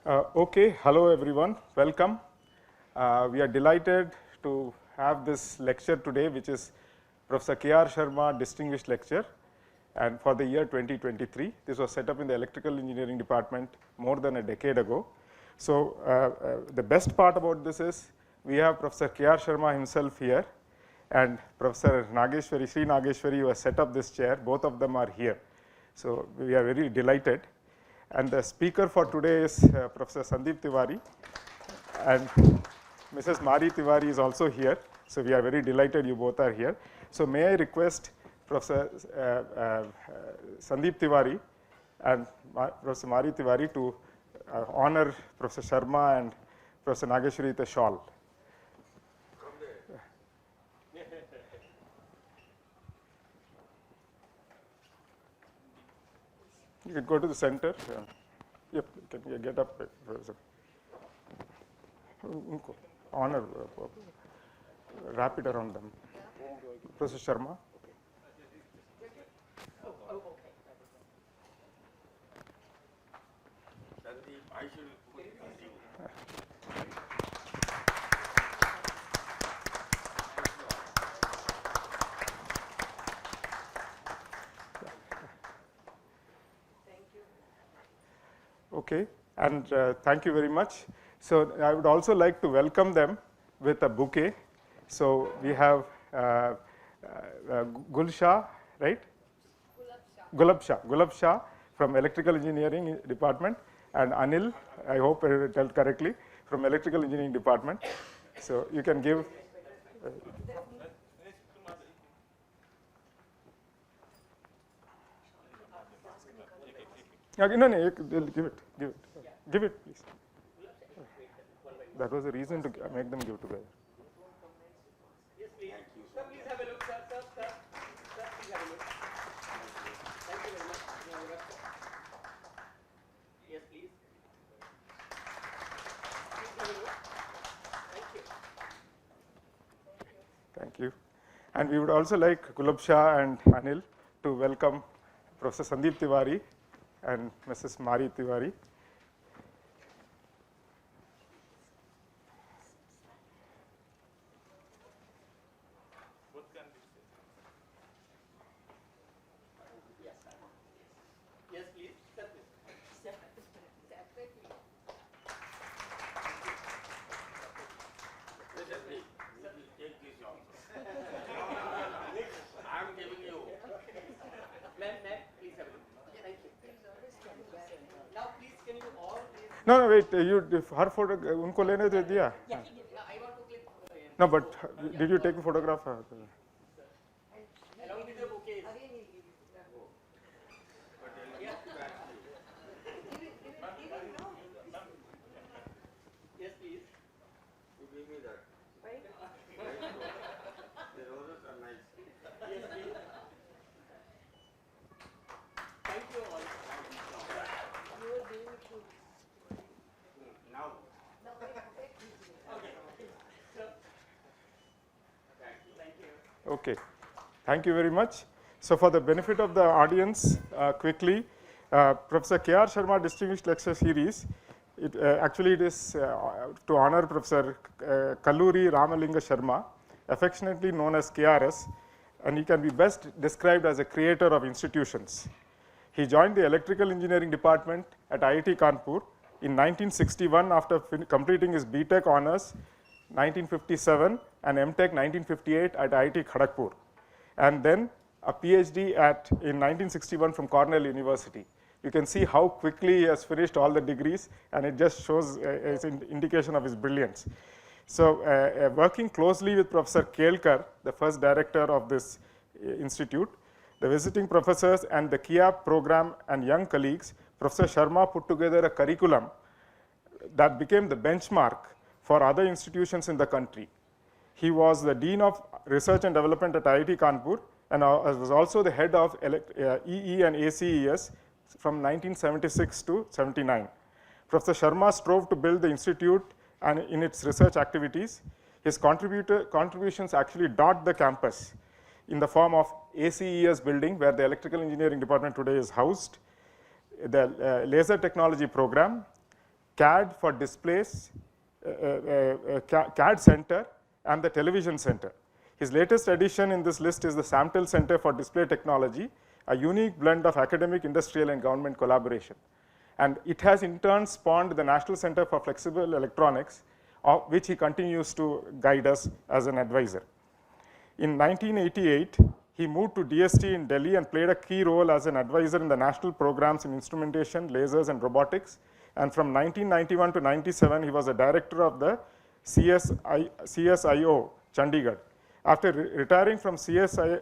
Okay, hello everyone, welcome. We are delighted to have this lecture today, which is Professor K.R. Sharma Distinguished Lecture, and for the year 2023. This was set up in the Electrical Engineering Department more than a decade ago. So the best part about this is we have Professor K.R. Sharma himself here and Professor Nageshwari, Sri Nageshwari, who has set up this chair. Both of them are here. So we are very delighted. And the speaker for today is Professor Sandip Tiwari, and Mrs. Mari Tiwari is also here. So we are very delighted you both are here. So may I request Professor Sandip Tiwari and Professor Mari Tiwari to honor Professor Sharma and Professor Nageshwari with a shawl. You can go to the center. Yep, can you get up, Professor? Honor, wrap it around them. Professor Sharma. Okay, and thank you very much. So I would also like to welcome them with a bouquet. So we have Gulsha, right? Gulab Shah from Electrical Engineering Department, and Anil, I hope I told correctly, from Electrical Engineering Department. So you can give. No, give it, please. That was the reason to make them give together. Yes, please. Sir, please have a look, sir. Sir, please have a look. Thank you very much. Yes, please. Please have a look. Thank you. Thank you. And we would also like Gulab Shah and Anil to welcome Professor Sandip Tiwari and Mrs. Mari Tiwari. Yes, please. I'm giving you. Ma'am, please have a look. Thank you. Now, please, can you all please? No, wait. Her photo, unko lene de diya? Yeah, I want to click. No, but did you take a photograph? Along with the bouquet. Yes, please. You give me that. The roses are nice. Yes, please. Thank you all. Now. Okay. Thank you very much. So for the benefit of the audience, quickly, Professor K.R. Sharma Distinguished Lecture Series, actually it is to honor Professor Kalluri Ramalinga Sharma, affectionately known as KRS, and he can be best described as a creator of institutions. He joined the Electrical Engineering Department at IIT Kanpur in 1961 after completing his BTech honors 1957 and MTech 1958 at IIT Kharagpur, and then a PhD in 1961 from Cornell University. You can see how quickly he has finished all the degrees, and it just shows as an indication of his brilliance. So working closely with Professor Kelkar, the first director of this institute, the visiting professors and the KIAP program and young colleagues, Professor Sharma put together a curriculum that became the benchmark for other institutions in the country. He was the Dean of Research and Development at IIT Kanpur and was also the head of EE and ACES from 1976 to 79. Professor Sharma strove to build the institute and in its research activities. His contributions actually dot the campus in the form of ACES building, where the Electrical Engineering Department today is housed, the laser technology program, CAD for displays, CAD Center, and the Television Center. His latest addition in this list is the Samtel Center for Display Technology, a unique blend of academic, industrial, and government collaboration. And it has in turn spawned the National Center for Flexible Electronics, of which he continues to guide us as an advisor. In 1988, he moved to DST in Delhi and played a key role as an advisor in the national programs in instrumentation, lasers, and robotics. And from 1991 to 97, he was a director of the CSIO, Chandigarh. After retiring from CSIO,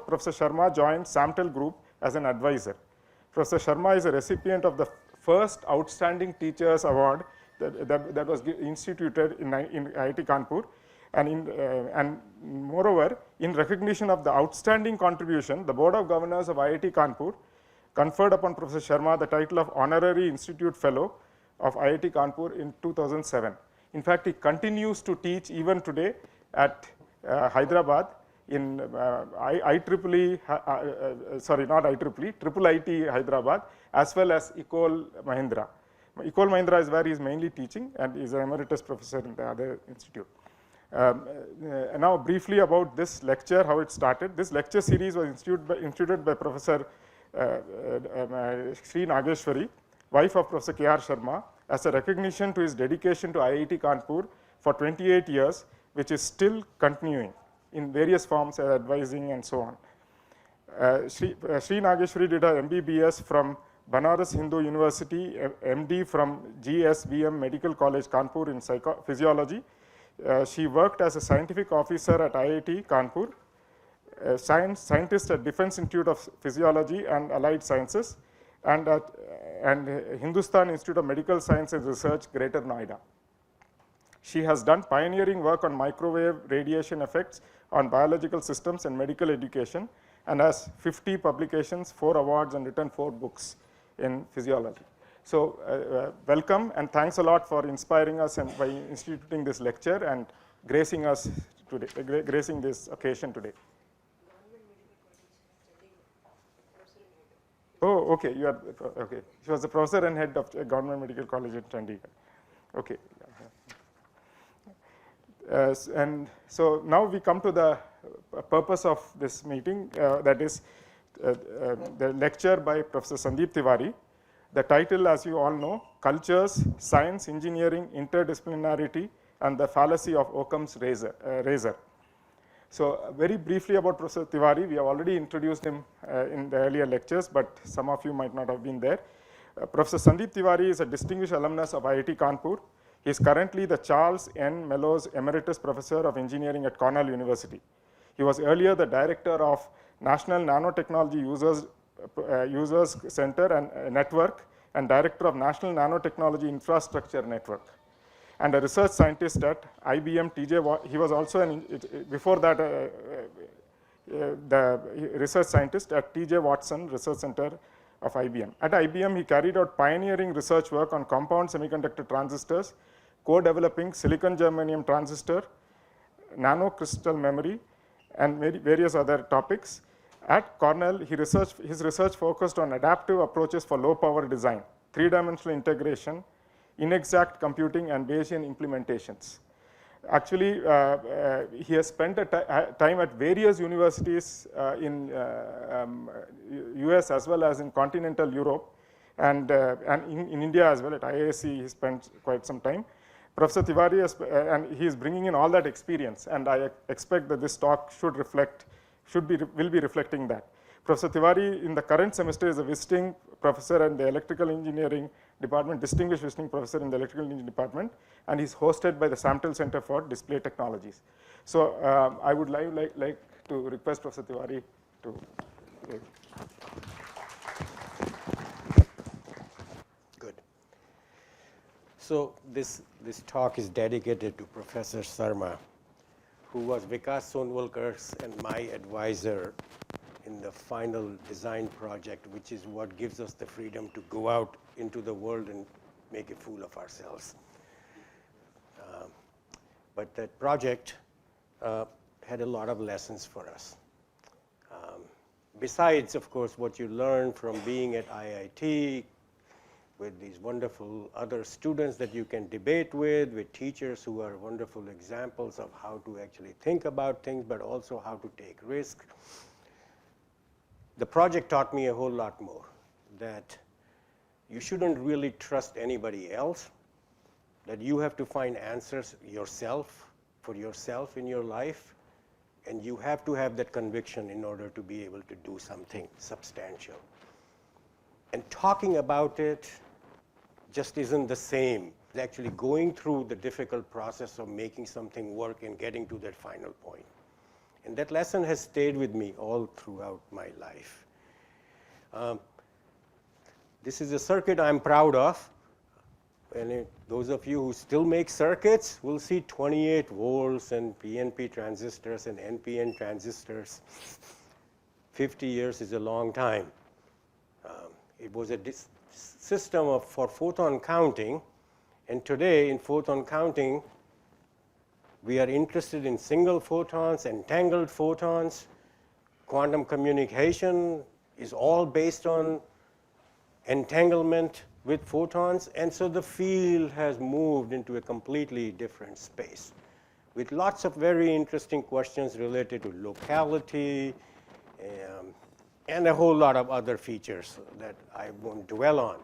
Professor Sarma joined Samtel Group as an advisor. Professor Sarma is a recipient of the first Outstanding Teachers Award that was instituted in IIT Kanpur. And moreover, in recognition of the outstanding contribution, the Board of Governors of IIT Kanpur conferred upon Professor Sarma the title of Honorary Institute Fellow of IIT Kanpur in 2007. In fact, he continues to teach even today at Hyderabad in IEEE, Triple IT Hyderabad, as well as Ecole Mahindra. Ecole Mahindra is where he is mainly teaching, and is an emeritus professor in the other institute. Now briefly about this lecture, how it started. This lecture series was instituted by Professor Sri Nageshwari, wife of Professor K.R. Sharma, as a recognition to his dedication to IIT Kanpur for 28 years, which is still continuing in various forms, advising and so on. Sri Nageshwari did her MBBS from Banaras Hindu University, MD from GSVM Medical College Kanpur in physiology. She worked as a scientific officer at IIT Kanpur, scientist at Defense Institute of Physiology and Allied Sciences, and at Hindustan Institute of Medical Science and Research, Greater Noida. She has done pioneering work on microwave radiation effects on biological systems and medical education, and has 50 publications, 4 awards, and written 4 books in physiology. So welcome, and thanks a lot for inspiring us and by instituting this lecture and gracing us today, gracing this occasion today. Oh, okay, you are okay. She was the professor and head of Government Medical College in Chandigarh. Okay. And so now we come to the purpose of this meeting, that is the lecture by Professor Sandip Tiwari. The title, as you all know, Cultures, Science, Engineering, Interdisciplinarity, and the Fallacy of Occam's Razor. So very briefly about Professor Tiwari, we have already introduced him in the earlier lectures, but some of you might not have been there. Professor Sandip Tiwari is a distinguished alumnus of IIT Kanpur. He is currently the Charles N. Mellows Emeritus Professor of Engineering at Cornell University. He was earlier the Director of National Nanotechnology Users Center and Network, and Director of National Nanotechnology Infrastructure Network, and a research scientist at IBM He was also, before that, the research scientist at T.J. Watson Research Center of IBM. At IBM, he carried out pioneering research work on compound semiconductor transistors, co-developing silicon germanium transistor, nanocrystal memory, and various other topics. At Cornell, his research focused on adaptive approaches for low-power design, 3-dimensional integration, inexact computing, and Bayesian implementations. Actually, he has spent time at various universities in US as well as in continental Europe, and in India as well. At IISc, he spent quite some time. Professor Tiwari, and he is bringing in all that experience, and I expect that this talk will be reflecting that. Professor Tiwari in the current semester is a visiting professor in the electrical engineering department, distinguished visiting professor in the electrical engineering department, and he's hosted by the Samtel Center for Display Technologies. So I would like to request Professor Tiwari to. Good. So this talk is dedicated to Professor Sarma, who was Vikas Sonwalkar's and my advisor in the final design project, which is what gives us the freedom to go out into the world and make a fool of ourselves. But that project had a lot of lessons for us. Besides, of course, what you learn from being at IIT, with these wonderful other students that you can debate with teachers who are wonderful examples of how to actually think about things, but also how to take risks. The project taught me a whole lot more, that you shouldn't really trust anybody else, that you have to find answers yourself, for yourself in your life, and you have to have that conviction in order to be able to do something substantial. And talking about it just isn't the same. It's actually going through the difficult process of making something work and getting to that final point. And that lesson has stayed with me all throughout my life. This is a circuit I'm proud of. And those of you who still make circuits will see 28 volts and PNP transistors and NPN transistors. 50 years is a long time. It was a system for photon counting, and today in photon counting, we are interested in single photons, entangled photons. Quantum communication is all based on entanglement with photons, and so the field has moved into a completely different space with lots of very interesting questions related to locality and a whole lot of other features that I won't dwell on.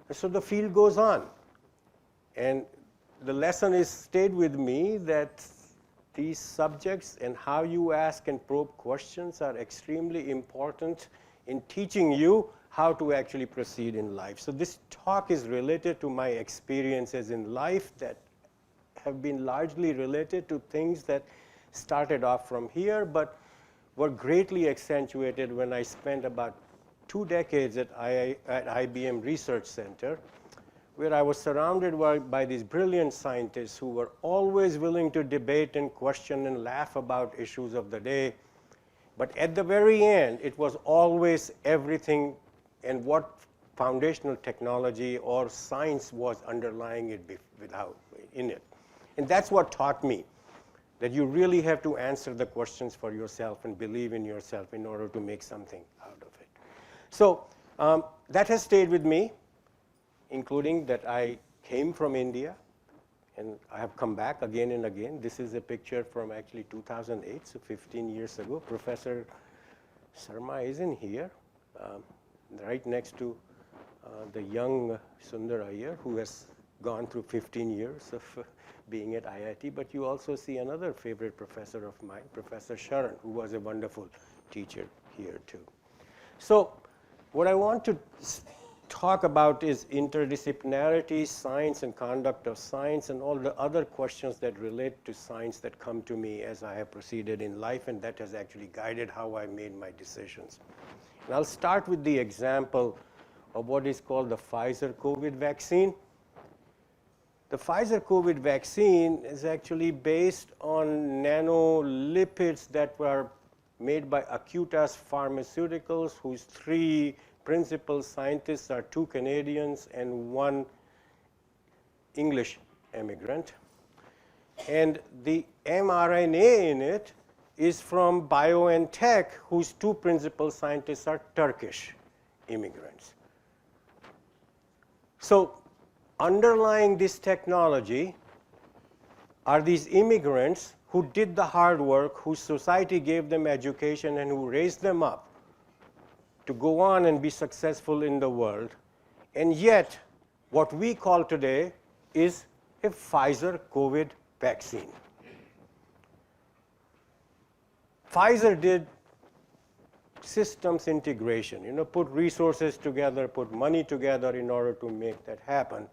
And so the field goes on, and the lesson has stayed with me that these subjects and how you ask and probe questions are extremely important in teaching you how to actually proceed in life. So this talk is related to my experiences in life that have been largely related to things that started off from here, but were greatly accentuated when I spent about 2 decades at IBM Research Center, where I was surrounded by these brilliant scientists who were always willing to debate and question and laugh about issues of the day. But at the very end, it was always everything and what foundational technology or science was underlying it in it. And that's what taught me that you really have to answer the questions for yourself and believe in yourself in order to make something out of it. So that has stayed with me, including that I came from India, and I have come back again and again. This is a picture from actually 2008, so 15 years ago. Professor Sarma is in here, right next to the young Sundar Iyer, who has gone through 15 years of being at IIT. But you also see another favorite professor of mine, Professor Sharan, who was a wonderful teacher here too. So what I want to talk about is interdisciplinarity, science and conduct of science, and all the other questions that relate to science that come to me as I have proceeded in life, and that has actually guided how I made my decisions. And I'll start with the example of what is called the Pfizer COVID vaccine. The Pfizer COVID vaccine is actually based on nanolipids that were made by Acuitas Pharmaceuticals, whose 3 principal scientists are 2 Canadians and 1 English immigrant. And the mRNA in it is from BioNTech, whose 2 principal scientists are Turkish immigrants. So underlying this technology are these immigrants who did the hard work, whose society gave them education and who raised them up to go on and be successful in the world. And yet, what we call today is a Pfizer COVID vaccine. Pfizer did systems integration, put resources together, put money together in order to make that happen.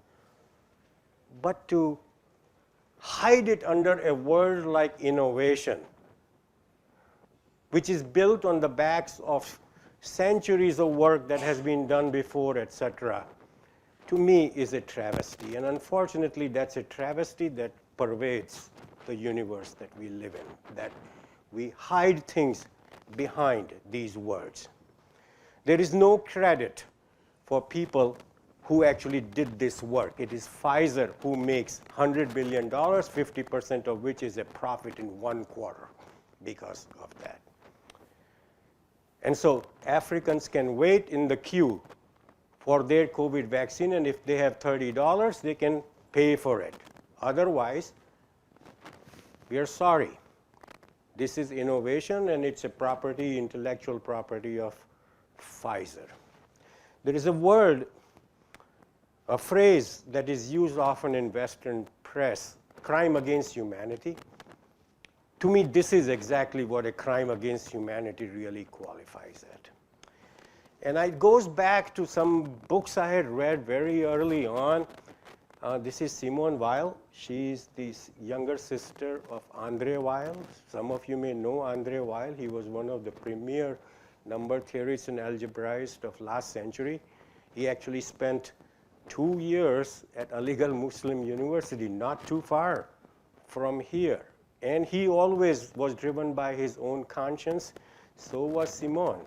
But to hide it under a word like innovation, which is built on the backs of centuries of work that has been done before, etc., to me is a travesty. And unfortunately, that's a travesty that pervades the universe that we live in, that we hide things behind these words. There is no credit for people who actually did this work. It is Pfizer who makes $100 billion, 50% of which is a profit in 1 quarter because of that. And so Africans can wait in the queue for their COVID vaccine, and if they have $30, they can pay for it. Otherwise, we are sorry. This is innovation, and it's a property, intellectual property of Pfizer. There is a word, a phrase that is used often in Western press, crime against humanity. To me, this is exactly what a crime against humanity really qualifies at. And it goes back to some books I had read very early on. This is Simone Weil. She's the younger sister of Andre Weil. Some of you may know Andre Weil. He was one of the premier number theorists and algebraists of last century. He actually spent 2 years at Aligarh Muslim University, not too far from here. And he always was driven by his own conscience. So was Simone.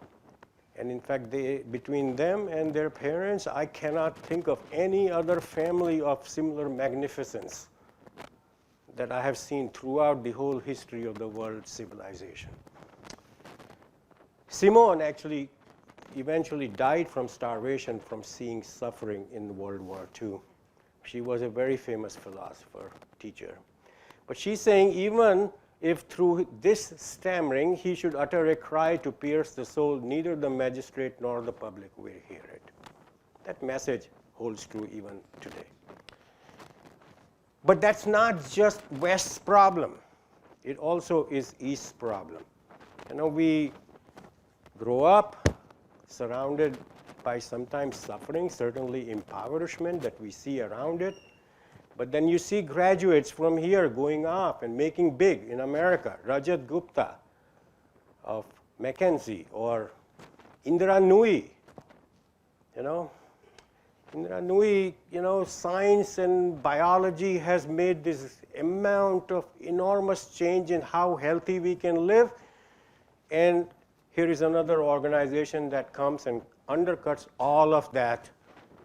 And in fact, between them and their parents, I cannot think of any other family of similar magnificence that I have seen throughout the whole history of the world civilization. Simone actually eventually died from starvation from seeing suffering in World War II. She was a very famous philosopher, teacher. But she's saying even if through this stammering he should utter a cry to pierce the soul, neither the magistrate nor the public will hear it. That message holds true even today. But that's not just West's problem. It also is East's problem. You know, we grow up surrounded by sometimes suffering, certainly impoverishment that we see around it. But then you see graduates from here going off and making big in America. Rajat Gupta of McKinsey, or Indra Nooyi. Indra Nooyi, science and biology has made this amount of enormous change in how healthy we can live. And here is another organization that comes and undercuts all of that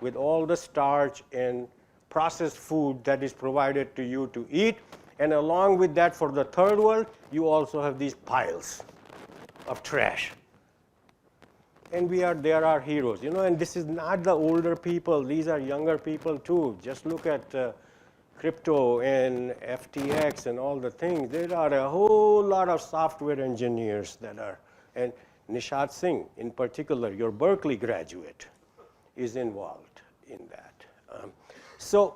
with all the starch and processed food that is provided to you to eat. And along with that, for the third world, you also have these piles of trash. And they are our heroes. And this is not the older people. These are younger people too. Just look at crypto and FTX and all the things. There are a whole lot of software engineers that are, and Nishad Singh in particular, your Berkeley graduate, is involved in that. So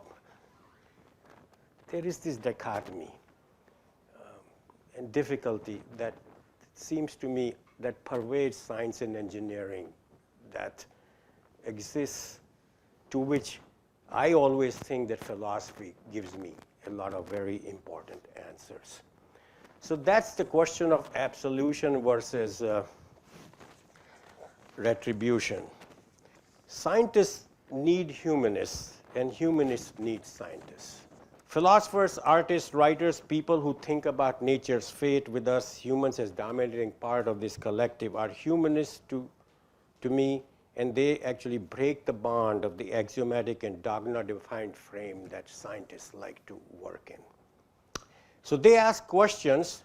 there is this dichotomy and difficulty that seems to me that pervades science and engineering, that exists, to which I always think that philosophy gives me a lot of very important answers. So that's the question of absolution versus retribution. Scientists need humanists, and humanists need scientists. Philosophers, artists, writers, people who think about nature's fate with us humans as dominating part of this collective are humanists to me, and they actually break the bond of the axiomatic and dogma-defined frame that scientists like to work in. So they ask questions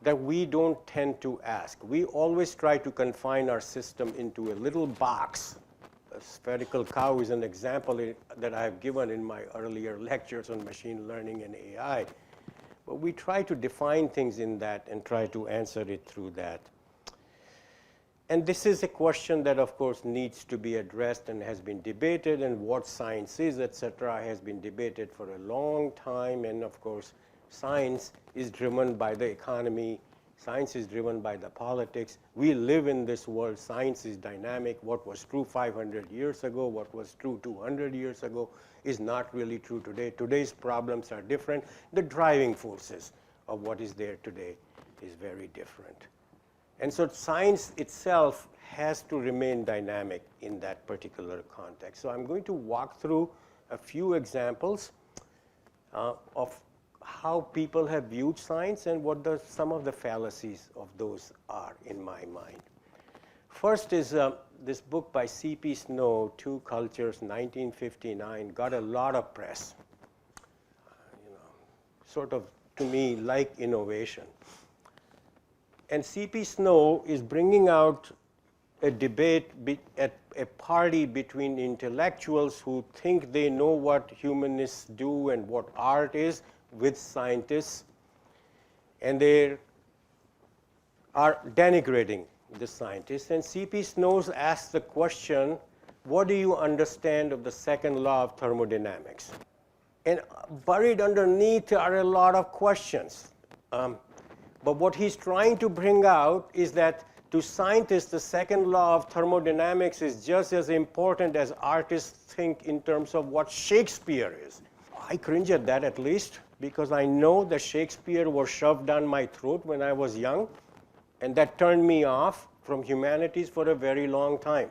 that we don't tend to ask. We always try to confine our system into a little box. A spherical cow is an example that I have given in my earlier lectures on machine learning and AI. But we try to define things in that and try to answer it through that. And this is a question that, of course, needs to be addressed and has been debated, and what science is, etc., has been debated for a long time. And of course, science is driven by the economy. Science is driven by the politics. We live in this world. Science is dynamic. What was true 500 years ago, what was true 200 years ago, is not really true today. Today's problems are different. The driving forces of what is there today is very different. And so science itself has to remain dynamic in that particular context. So I'm going to walk through a few examples of how people have viewed science and what some of the fallacies of those are in my mind. First is this book by C.P. Snow, Two Cultures, 1959, got a lot of press. Sort of, to me, like innovation. And C.P. Snow is bringing out a debate a party between intellectuals who think they know what humanists do and what art is with scientists, and they are denigrating the scientists. And C.P. Snow asks the question, what do you understand of the second law of thermodynamics? And buried underneath are a lot of questions. But what he's trying to bring out is that to scientists, the second law of thermodynamics is just as important as artists think in terms of what Shakespeare is. I cringe at that, at least, because I know that Shakespeare was shoved down my throat when I was young, and that turned me off from humanities for a very long time.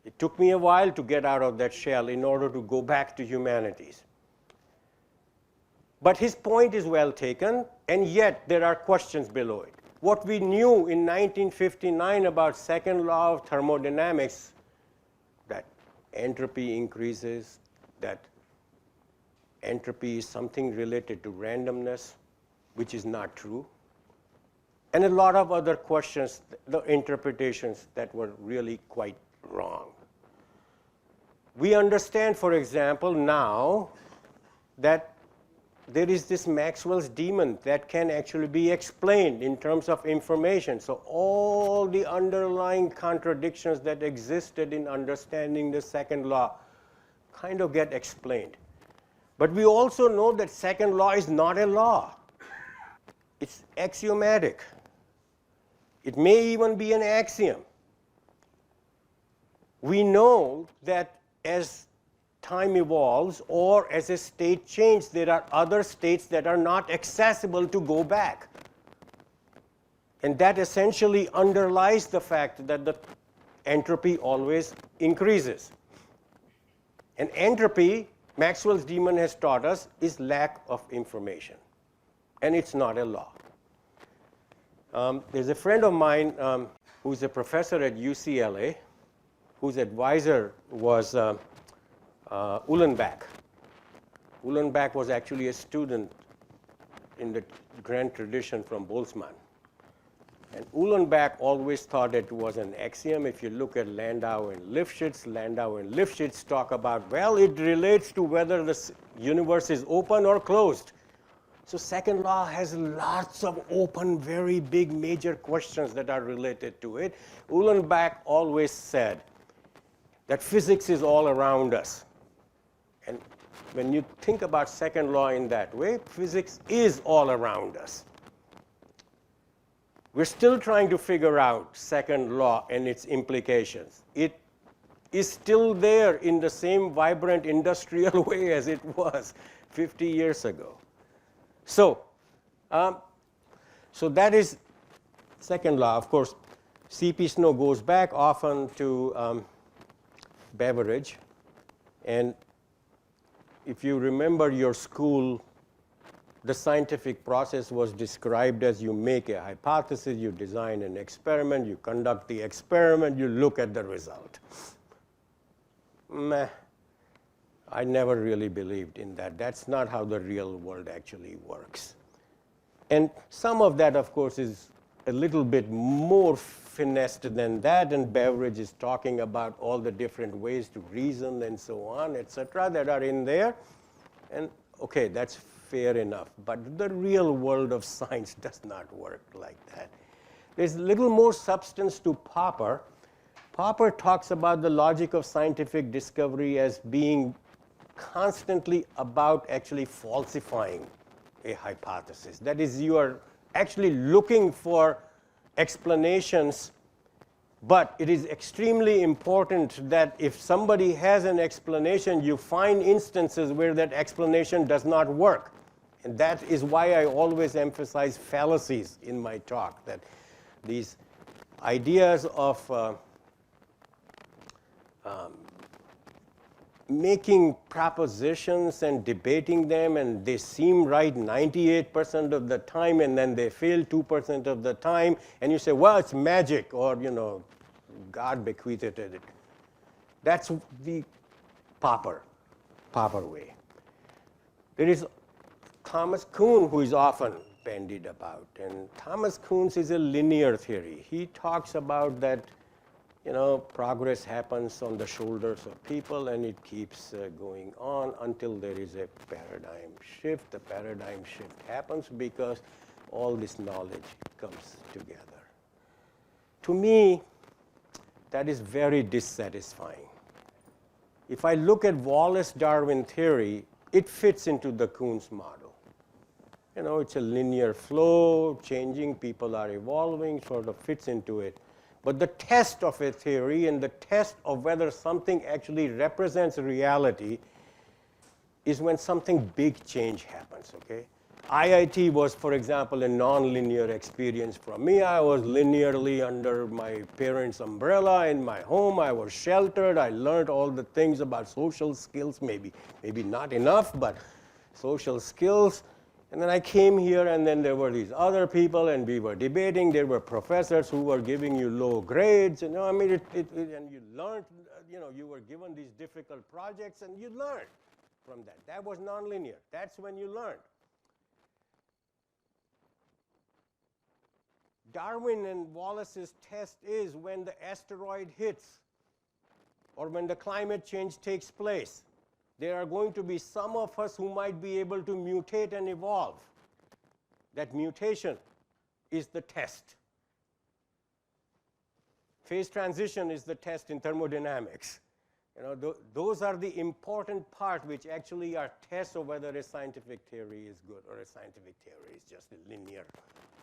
It took me a while to get out of that shell in order to go back to humanities. But his point is well taken, and yet there are questions below it. What we knew in 1959 about second law of thermodynamics, that entropy increases, that entropy is something related to randomness, which is not true, and a lot of other questions, the interpretations that were really quite wrong. We understand, for example, now that there is this Maxwell's demon that can actually be explained in terms of information. So all the underlying contradictions that existed in understanding the second law kind of get explained. But we also know that second law is not a law. It's axiomatic. It may even be an axiom. We know that as time evolves or as a state changes, there are other states that are not accessible to go back. And that essentially underlies the fact that the entropy always increases. And entropy, Maxwell's demon has taught us, is lack of information. And it's not a law. There's a friend of mine who's a professor at UCLA, whose advisor was Uhlenbach. Uhlenbach was actually a student in the grand tradition from Boltzmann. And Uhlenbach always thought it was an axiom. If you look at Landau and Lifshitz talk about, well, it relates to whether the universe is open or closed. So second law has lots of open, very big, major questions that are related to it. Uhlenbach always said that physics is all around us. And when you think about second law in that way, physics is all around us. We're still trying to figure out second law and its implications. It is still there in the same vibrant industrial way as it was 50 years ago. So that is second law. Of course, C.P. Snow goes back often to Beveridge. And if you remember your school, the scientific process was described as you make a hypothesis, you design an experiment, you conduct the experiment, you look at the result. Meh. I never really believed in that. That's not how the real world actually works. And some of that, of course, is a little bit more finessed than that, and Beveridge is talking about all the different ways to reason and so on, etc., that are in there. And okay, that's fair enough. But the real world of science does not work like that. There's a little more substance to Popper. Popper talks about the logic of scientific discovery as being constantly about actually falsifying a hypothesis. That is, you are actually looking for explanations, but it is extremely important that if somebody has an explanation, you find instances where that explanation does not work. And that is why I always emphasize fallacies in my talk, that these ideas of making propositions and debating them, and they seem right 98% of the time, and then they fail 2% of the time, and you say, well, it's magic, or, you know, God bequeathed it. That's the Popper way. There is Thomas Kuhn, who is often bandied about, and Thomas Kuhn's is a linear theory. He talks about that progress happens on the shoulders of people, and it keeps going on until there is a paradigm shift. The paradigm shift happens because all this knowledge comes together. To me, that is very dissatisfying. If I look at Wallace-Darwin theory, it fits into the Kuhn's model. It's a linear flow, changing, people are evolving, sort of fits into it. But the test of a theory and the test of whether something actually represents reality is when something big change happens, okay? IIT was, for example, a nonlinear experience for me. I was linearly under my parents' umbrella in my home. I was sheltered. I learned all the things about social skills, maybe not enough, but social skills. And then I came here, and then there were these other people, and we were debating. There were professors who were giving you low grades. And you learned, you were given these difficult projects, and you learned from that. That was nonlinear. That's when you learned. Darwin and Wallace's test is when the asteroid hits or when the climate change takes place. There are going to be some of us who might be able to mutate and evolve. That mutation is the test. Phase transition is the test in thermodynamics. Those are the important part which actually are tests of whether a scientific theory is good or a scientific theory is just a linear,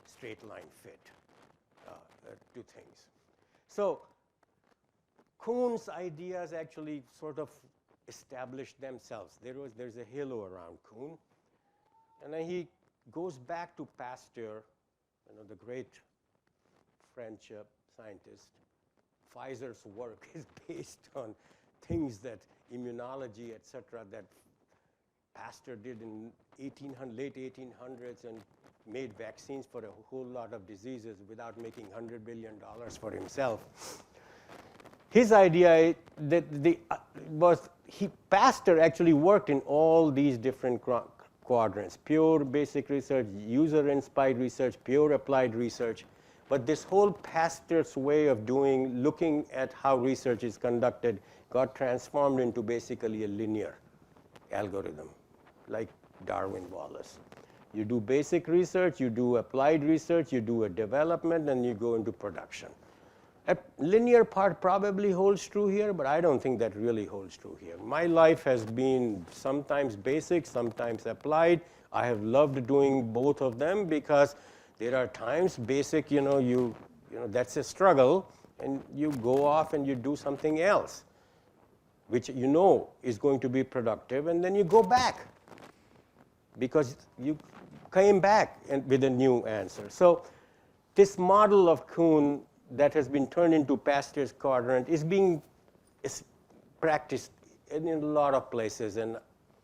straight line fit to things. So Kuhn's ideas actually sort of established themselves. There's a halo around Kuhn. And then he goes back to Pasteur, the great French scientist. Pfizer's work is based on things that immunology, etc., that Pasteur did in late 1800s and made vaccines for a whole lot of diseases without making $100 billion for himself. His idea Pasteur actually worked in all these different quadrants: pure basic research, user-inspired research, pure applied research. But this whole Pasteur's way of looking at how research is conducted got transformed into basically a linear algorithm, like Darwin-Wallace. You do basic research, you do applied research, you do a development, and you go into production. A linear part probably holds true here, but I don't think that really holds true here. My life has been sometimes basic, sometimes applied. I have loved doing both of them because there are times basic, that's a struggle, and you go off and you do something else, which is going to be productive, and then you go back because you came back with a new answer. So this model of Kuhn that has been turned into Pasteur's quadrant is being practiced in a lot of places, and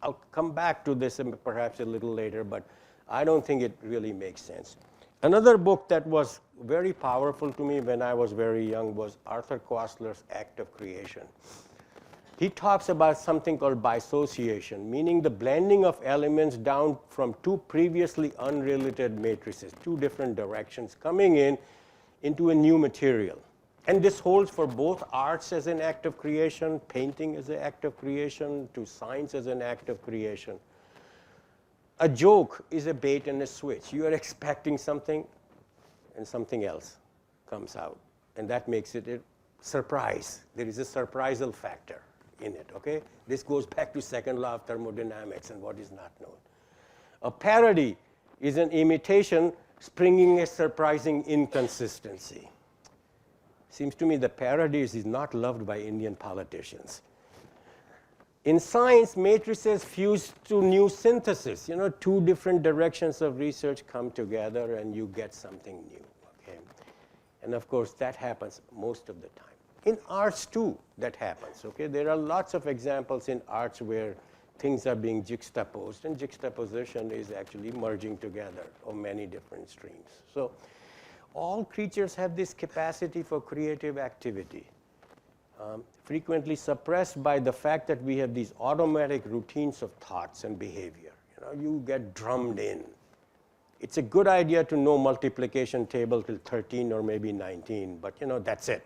I'll come back to this perhaps a little later, but I don't think it really makes sense. Another book that was very powerful to me when I was very young was Arthur Koestler's Act of Creation. He talks about something called bisociation, meaning the blending of elements down from two previously unrelated matrices, two different directions coming into a new material. And this holds for both arts as an act of creation, painting as an act of creation, to science as an act of creation. A joke is a bait and a switch. You are expecting something, and something else comes out. And that makes it a surprise. There is a surprisal factor in it, okay? This goes back to second law of thermodynamics and what is not known. A parody is an imitation springing a surprising inconsistency. Seems to me the parodies is not loved by Indian politicians. In science, matrices fuse to new synthesis. Two different directions of research come together and you get something new, okay? And of course, that happens most of the time. In arts too, that happens, okay? There are lots of examples in arts where things are being juxtaposed, and juxtaposition is actually merging together of many different streams. So all creatures have this capacity for creative activity, frequently suppressed by the fact that we have these automatic routines of thoughts and behavior. You get drummed in. It's a good idea to know multiplication table till 13 or maybe 19, but that's it.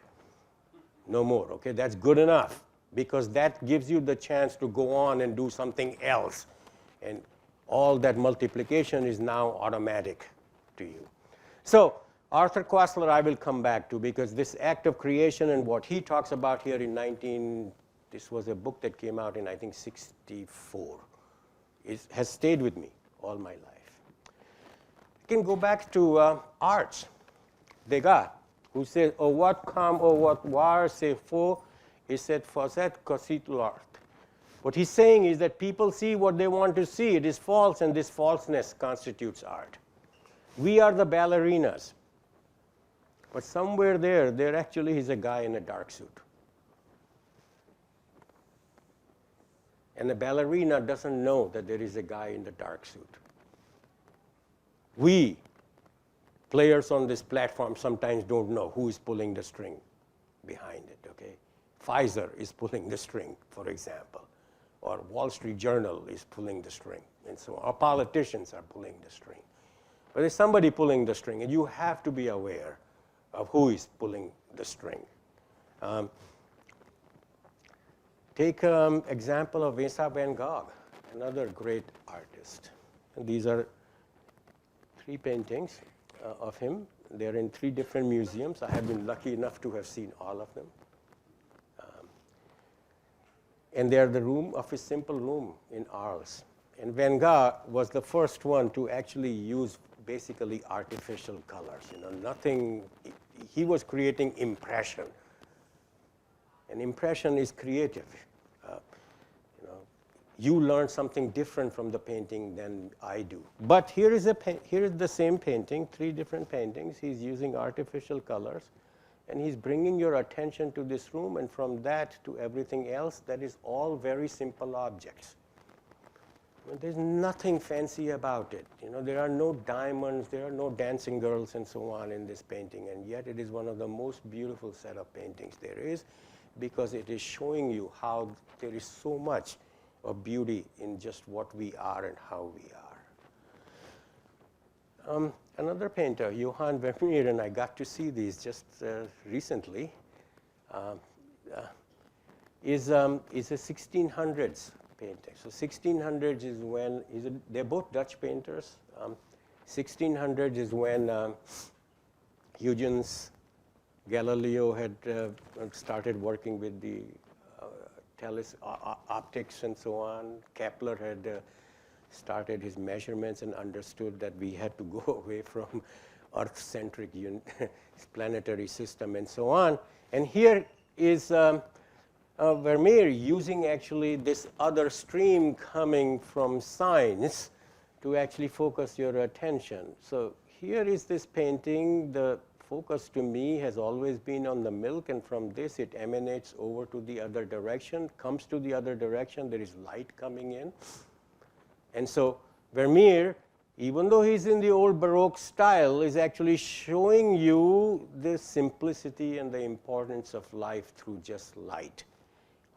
no more. Okay, that's good enough, because that gives you the chance to go on and do something else. And all that multiplication is now automatic to you. So Arthur Koestler I will come back to, because this act of creation and what he talks about here in this was a book that came out in, I think, 64. It has stayed with me all my life. You can go back to arts. Degas, who says, "Oh, what come, oh, what voir, c'est faux, et c'est faussette constitue l'art." What he's saying is that people see what they want to see. It is false, and this falseness constitutes art. We are the ballerinas. But somewhere there actually is a guy in a dark suit. And the ballerina doesn't know that there is a guy in the dark suit. We, players on this platform, sometimes don't know who is pulling the string behind it, okay? Pfizer is pulling the string, for example, or Wall Street Journal is pulling the string, and so on. Our politicians are pulling the string. But there's somebody pulling the string, and you have to be aware of who is pulling the string. Take example of Vincent van Gogh, another great artist. And these are 3 paintings of him. They're in 3 different museums. I have been lucky enough to have seen all of them. And they're the room of his simple room in Arles. And Van Gogh was the first one to actually use basically artificial colors. Nothing. He was creating impression. And impression is creative. You learn something different from the painting than I do. But here is the same painting, 3 different paintings. He's using artificial colors, and he's bringing your attention to this room, and from that to everything else, that is all very simple objects. There's nothing fancy about it. There are no diamonds, there are no dancing girls and so on in this painting, and yet it is one of the most beautiful set of paintings there is, because it is showing you how there is so much of beauty in just what we are and how we are. Another painter, Johann Vermeer, and I got to see these just recently, is a 1600s painting. So 1600s is when, they're both Dutch painters. 1600s is when Huygens, Galileo had started working with the optics and so on. Kepler had started his measurements and understood that we had to go away from Earth-centric planetary system and so on. And here is Vermeer using actually this other stream coming from science to actually focus your attention. So here is this painting. The focus to me has always been on the milk, and from this it emanates over to the other direction, comes to the other direction, there is light coming in. And so Vermeer, even though he's in the old Baroque style, is actually showing you the simplicity and the importance of life through just light.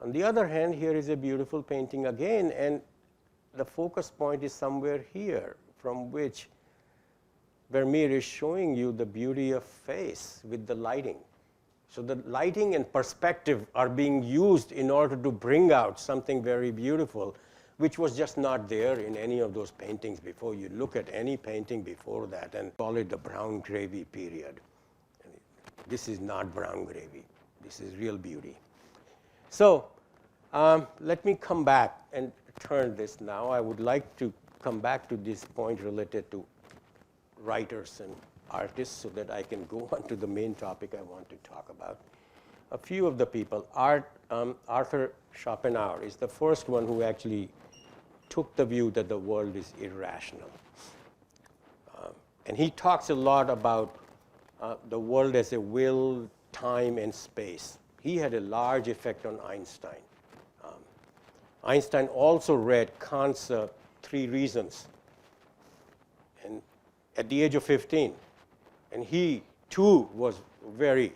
On the other hand, here is a beautiful painting again, and the focus point is somewhere here, from which Vermeer is showing you the beauty of face with the lighting. So the lighting and perspective are being used in order to bring out something very beautiful, which was just not there in any of those paintings before. You look at any painting before that and call it the brown gravy period. This is not brown gravy. This is real beauty. So let me come back and turn this now. I would like to come back to this point related to writers and artists so that I can go on to the main topic I want to talk about. A few of the people, Arthur Schopenhauer is the first one who actually took the view that the world is irrational. And he talks a lot about the world as a will, time, and space. He had a large effect on Einstein. Einstein also read Kant's 3 Reasons and at the age of 15. And he, too, was very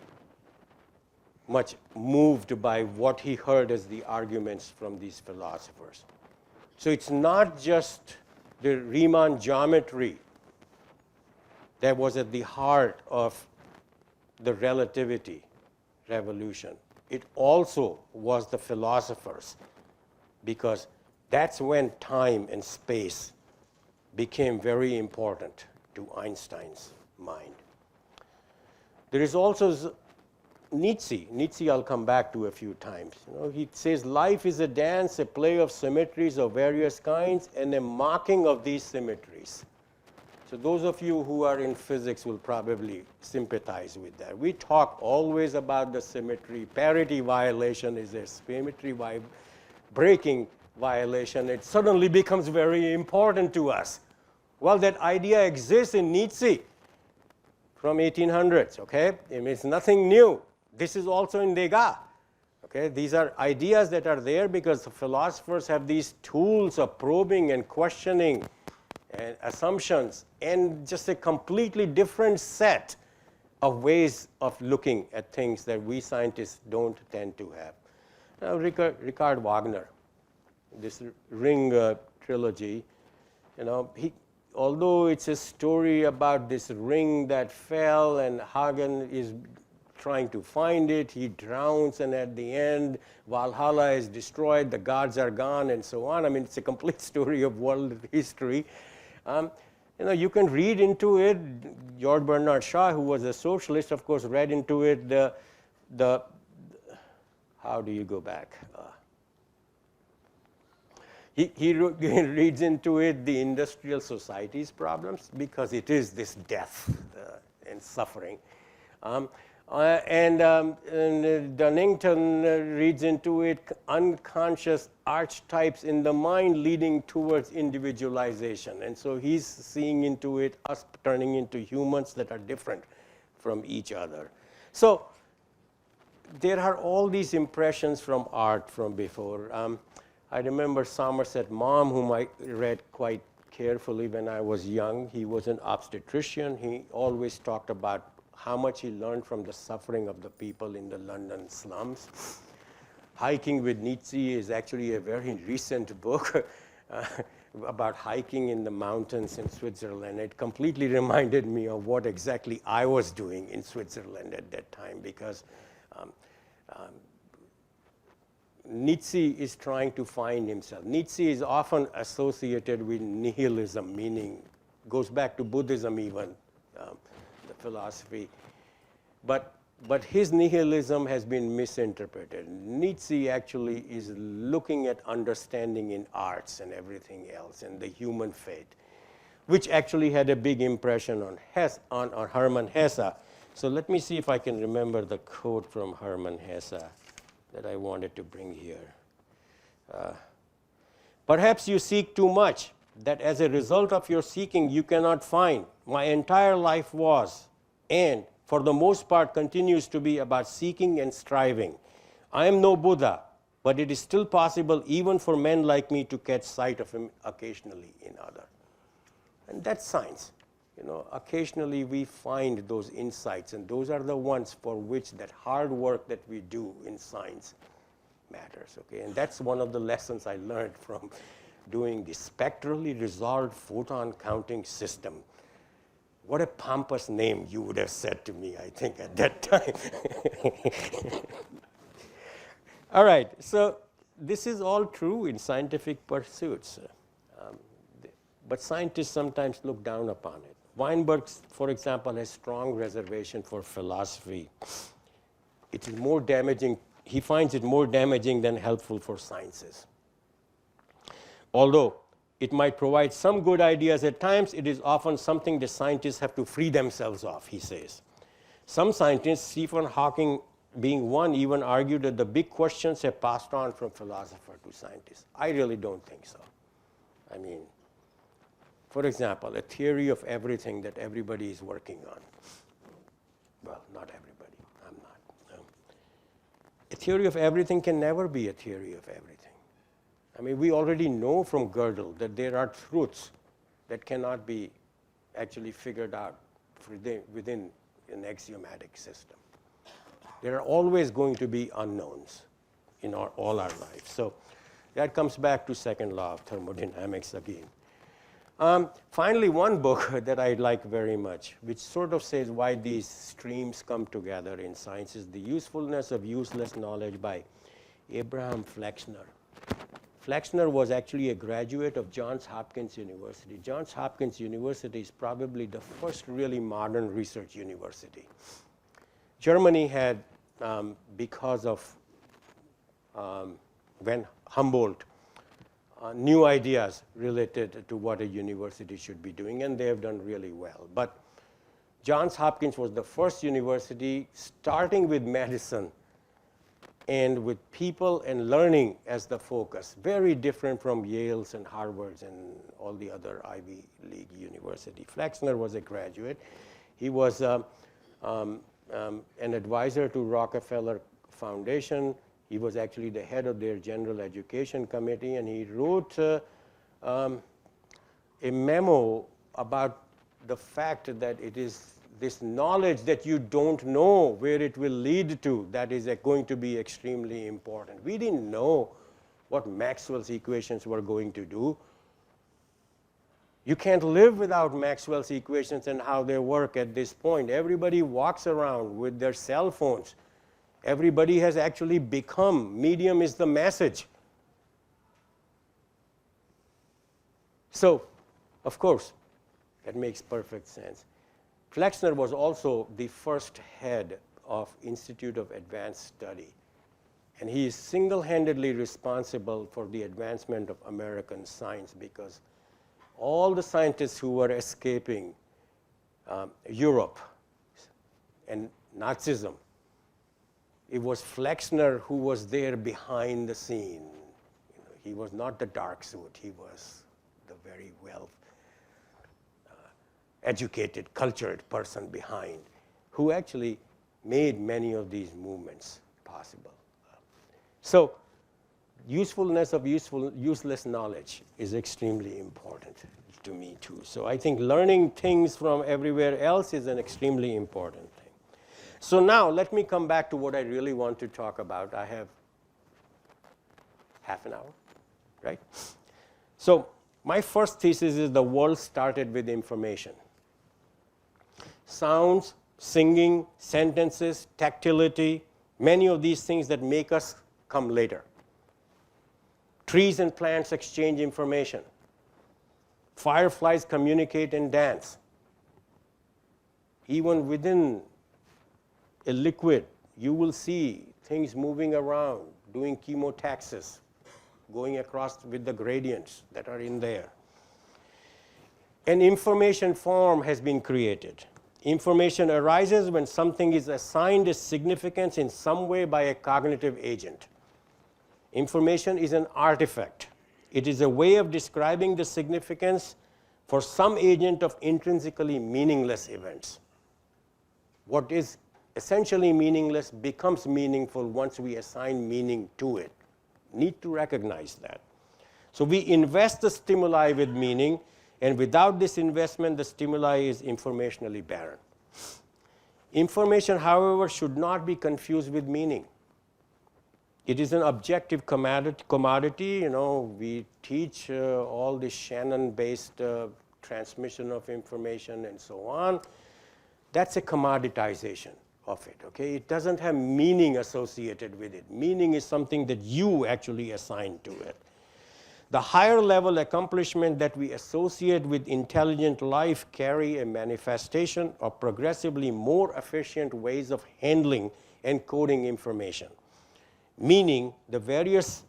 much moved by what he heard as the arguments from these philosophers. So it's not just the Riemann geometry that was at the heart of the relativity revolution. it also was the philosophers, because that's when time and space became very important to Einstein's mind. There is also Nietzsche. Nietzsche I'll come back to a few times. He says life is a dance, a play of symmetries of various kinds, and a mocking of these symmetries. So those of you who are in physics will probably sympathize with that. We talk always about the symmetry. Parity violation is a symmetry breaking violation. It suddenly becomes very important to us. Well, that idea exists in Nietzsche from 1800s, okay? It's nothing new. This is also in Degas, okay? These are ideas that are there because the philosophers have these tools of probing and questioning and assumptions, and just a completely different set of ways of looking at things that we scientists don't tend to have. Now, Richard Wagner, this Ring trilogy, although it's a story about this ring that fell and Hagen is trying to find it, he drowns, and at the end, Valhalla is destroyed, the gods are gone, and so on. I mean, it's a complete story of world history. You can read into it. George Bernard Shaw, who was a socialist, of course, read into it how do you go back? He reads into it the industrial society's problems because it is this death and suffering. And Dunnington reads into it unconscious archetypes in the mind leading towards individualization. And so he's seeing into it us turning into humans that are different from each other. So there are all these impressions from art from before. I remember Somerset Maugham, whom I read quite carefully when I was young. He was an obstetrician. He always talked about how much he learned from the suffering of the people in the London slums. Hiking with Nietzsche is actually a very recent book about hiking in the mountains in Switzerland. It completely reminded me of what exactly I was doing in Switzerland at that time, because Nietzsche is trying to find himself. Nietzsche is often associated with nihilism, meaning goes back to Buddhism even, the philosophy. But his nihilism has been misinterpreted. Nietzsche actually is looking at understanding in arts and everything else and the human fate, which actually had a big impression on Hermann Hesse. So let me see if I can remember the quote from Hermann Hesse that I wanted to bring here. Perhaps you seek too much, that as a result of your seeking you cannot find. My entire life was, and for the most part continues to be, about seeking and striving. I am no Buddha, but it is still possible even for men like me to catch sight of him occasionally in others. And that's science. Occasionally we find those insights, and those are the ones for which that hard work that we do in science matters. Okay? And that's one of the lessons I learned from doing the spectrally resolved photon counting system. What a pompous name you would have said to me, I think, at that time. All right, so this is all true in scientific pursuits, but scientists sometimes look down upon it. Weinberg, for example, has strong reservation for philosophy. It is more damaging. He finds it more damaging than helpful for sciences. Although it might provide some good ideas at times, it is often something the scientists have to free themselves of, he says. Some scientists, Stephen Hawking being one, even argued that the big questions have passed on from philosopher to scientist. I really don't think so. I mean, for example, a theory of everything that everybody is working on. Well, not everybody, I'm not. A theory of everything can never be a theory of everything. I mean, we already know from Gödel that there are truths that cannot be actually figured out within an axiomatic system. There are always going to be unknowns in all our lives. So that comes back to second law of thermodynamics again. Finally, one book that I like very much, which sort of says why these streams come together in science, is The Usefulness of Useless Knowledge by Abraham Flexner. Flexner was actually a graduate of Johns Hopkins University. Johns Hopkins University is probably the first really modern research university. Germany had, because of when Humboldt, new ideas related to what a university should be doing, and they have done really well. But Johns Hopkins was the first university starting with medicine and with people and learning as the focus, very different from Yale's and Harvard's and all the other Ivy League universities. Flexner was a graduate. He was an advisor to Rockefeller Foundation. He was actually the head of their general education committee, and he wrote a memo about the fact that it is this knowledge that you don't know where it will lead to that is going to be extremely important. We didn't know what Maxwell's equations were going to do. You can't live without Maxwell's equations and how they work at this point. Everybody walks around with their cell phones. Everybody has actually become, medium is the message. So, of course, that makes perfect sense. Flexner was also the first head of Institute of Advanced Study, and he is single-handedly responsible for the advancement of American science, because all the scientists who were escaping Europe and Nazism, it was Flexner who was there behind the scene. You know, he was not the dark suit, he was the very well educated, cultured person behind, who actually made many of these movements possible. So usefulness of useless knowledge is extremely important to me too. So I think learning things from everywhere else is an extremely important thing. So now let me come back to what I really want to talk about. I have half an hour, right? So my first thesis is the world started with information. Sounds, singing, sentences, tactility, many of these things that make us come later. Trees and plants exchange information. Fireflies communicate and dance. Even within a liquid, you will see things moving around, doing chemotaxis, going across with the gradients that are in there. An information form has been created. Information arises when something is assigned a significance in some way by a cognitive agent. Information is an artifact. It is a way of describing the significance for some agent of intrinsically meaningless events. What is essentially meaningless becomes meaningful once we assign meaning to it. Need to recognize that. So we invest the stimuli with meaning, and without this investment, the stimuli is informationally barren. Information, however, should not be confused with meaning. It is an objective commodity. You know, we teach all this Shannon-based transmission of information and so on. That's a commoditization of it, okay? It doesn't have meaning associated with it. Meaning is something that you actually assign to it. The higher level accomplishment that we associate with intelligent life carry a manifestation of progressively more efficient ways of handling and coding information. Meaning, the various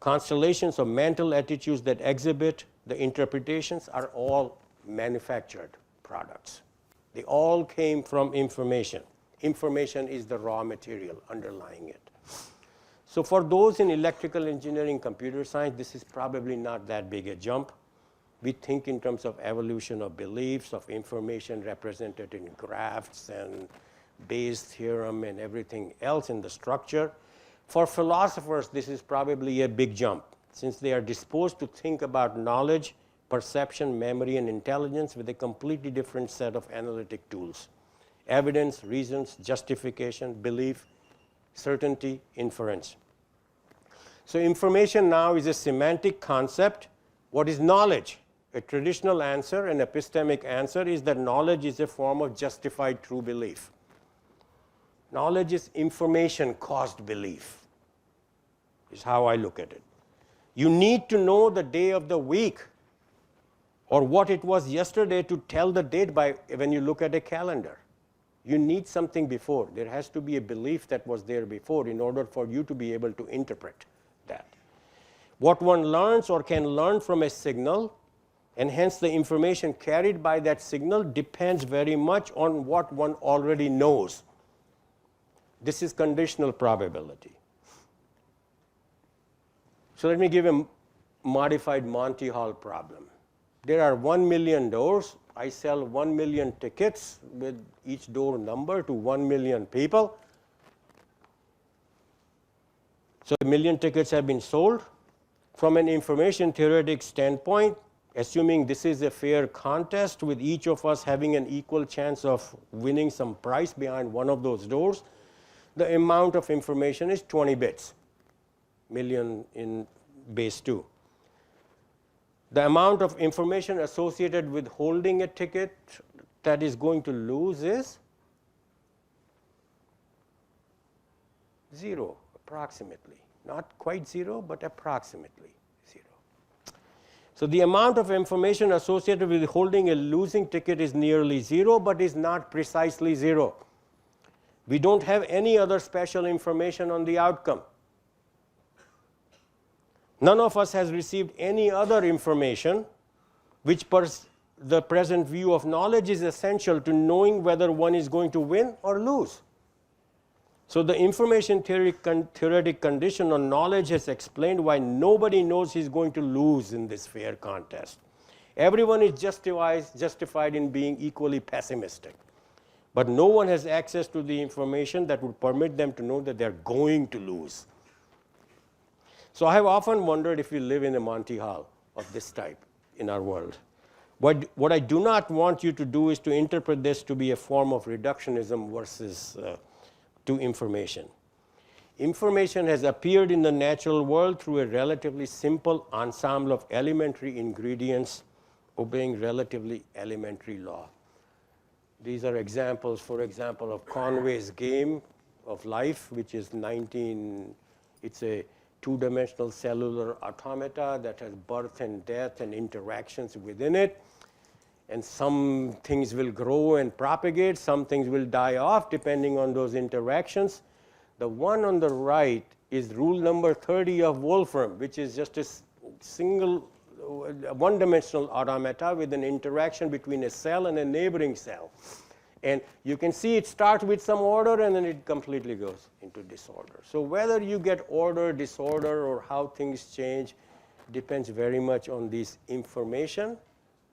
constellations of mental attitudes that exhibit the interpretations are all manufactured products. They all came from information. Information is the raw material underlying it. So for those in electrical engineering, computer science, this is probably not that big a jump. We think in terms of evolution of beliefs, of information represented in graphs and Bayes' theorem and everything else in the structure. For philosophers, this is probably a big jump, since they are disposed to think about knowledge, perception, memory, and intelligence with a completely different set of analytic tools. Evidence, reasons, justification, belief, certainty, inference. So information now is a semantic concept. What is knowledge? A traditional answer, an epistemic answer, is that knowledge is a form of justified true belief. Knowledge is information caused belief, is how I look at it. You need to know the day of the week or what it was yesterday to tell the date by when you look at a calendar. You need something before. There has to be a belief that was there before in order for you to be able to interpret that. What one learns or can learn from a signal, and hence the information carried by that signal, depends very much on what one already knows. This is conditional probability. So let me give a modified Monty Hall problem. There are 1 million doors. I sell 1 million tickets with each door number to 1 million people. So 1 million tickets have been sold. From an information theoretic standpoint, assuming this is a fair contest with each of us having an equal chance of winning some prize behind one of those doors, the amount of information is 20 bits, million in base 2. The amount of information associated with holding a ticket that is going to lose is 0, approximately. Not quite 0, but approximately 0. So the amount of information associated with holding a losing ticket is nearly 0, but is not precisely 0. We don't have any other special information on the outcome. None of us has received any other information which the present view of knowledge is essential to knowing whether one is going to win or lose. So the information theoretic condition on knowledge has explained why nobody knows he's going to lose in this fair contest. Everyone is justified in being equally pessimistic. But no one has access to the information that would permit them to know that they're going to lose. So I have often wondered if we live in a Monty Hall of this type in our world. What I do not want you to do is to interpret this to be a form of reductionism versus to information. Information has appeared in the natural world through a relatively simple ensemble of elementary ingredients obeying relatively elementary law. These are examples, for example, of Conway's game of life, which is it's a two-dimensional cellular automata that has birth and death and interactions within it. And some things will grow and propagate, some things will die off depending on those interactions. The one on the right is rule number 30 of Wolfram, which is just a single one-dimensional automata with an interaction between a cell and a neighboring cell. And you can see it starts with some order and then it completely goes into disorder. So whether you get order, disorder, or how things change depends very much on this information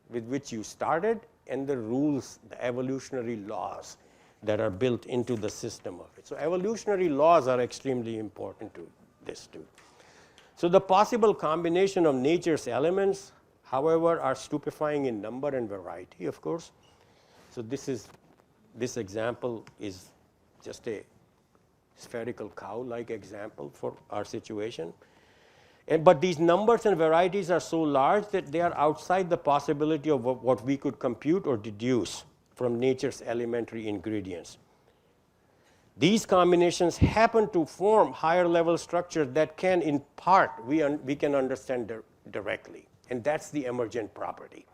with which you started and the rules, the evolutionary laws that are built into the system of it. So evolutionary laws are extremely important to this too. So the possible combination of nature's elements, however, are stupefying in number and variety, of course. So this example is just a spherical cow-like example for our situation. But these numbers and varieties are so large that they are outside the possibility of what we could compute or deduce from nature's elementary ingredients. These combinations happen to form higher level structures that can, in part, we can understand directly. And that's the emergent property.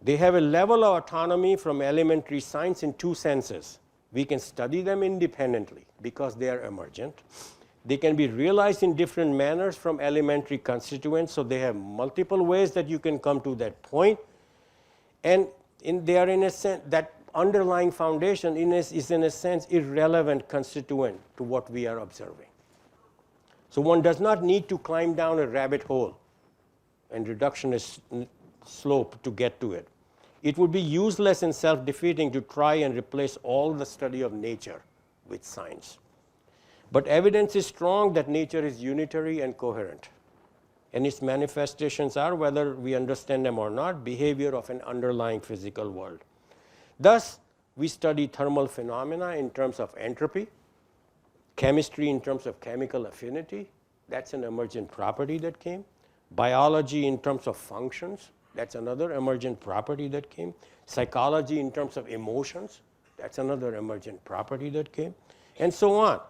They have a level of autonomy from elementary science in two senses. We can study them independently because they are emergent. They can be realized in different manners from elementary constituents, so they have multiple ways that you can come to that point. And they are, in a sense, that underlying foundation is in a sense irrelevant constituent to what we are observing. So one does not need to climb down a rabbit hole and reductionist slope to get to it. It would be useless and self-defeating to try and replace all the study of nature with science. But evidence is strong that nature is unitary and coherent. And its manifestations are, whether we understand them or not, behavior of an underlying physical world. Thus, we study thermal phenomena in terms of entropy, chemistry in terms of chemical affinity. That's an emergent property that came. Biology in terms of functions, that's another emergent property that came. Psychology in terms of emotions, that's another emergent property that came, and so on.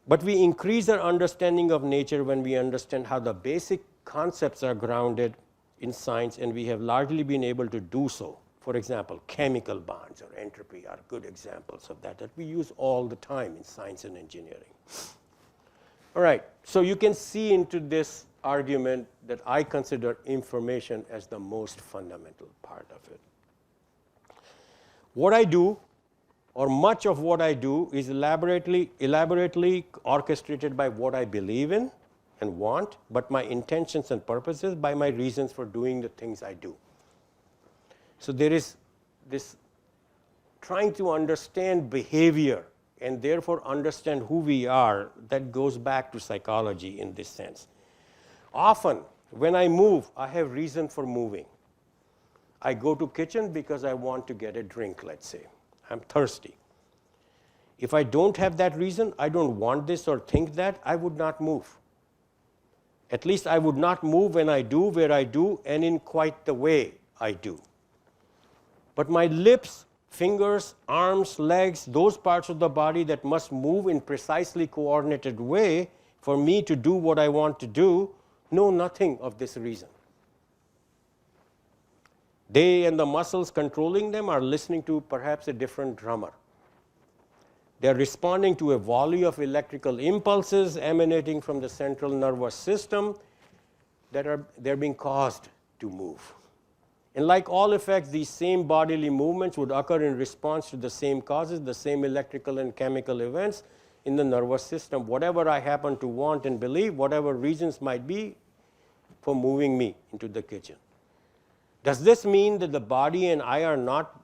But we increase our understanding of nature when we understand how the basic concepts are grounded in science, and we have largely been able to do so. For example, chemical bonds or entropy are good examples of that we use all the time in science and engineering. All right, so you can see into this argument that I consider information as the most fundamental part of it. What I do, or much of what I do, is elaborately orchestrated by what I believe in and want, but my intentions and purposes by my reasons for doing the things I do. So there is this trying to understand behavior and therefore understand who we are that goes back to psychology in this sense. Often when I move, I have reason for moving. I go to kitchen because I want to get a drink, let's say. I'm thirsty. If I don't have that reason, I don't want this or think that, I would not move. At least I would not move when I do, where I do, and in quite the way I do. But my lips, fingers, arms, legs, those parts of the body that must move in precisely coordinated way for me to do what I want to do, know nothing of this reason. They and the muscles controlling them are listening to perhaps a different drummer. They're responding to a volley of electrical impulses emanating from the central nervous system they're being caused to move. And like all effects, these same bodily movements would occur in response to the same causes, the same electrical and chemical events in the nervous system. Whatever I happen to want and believe, whatever reasons might be for moving me into the kitchen. Does this mean that the body and I are not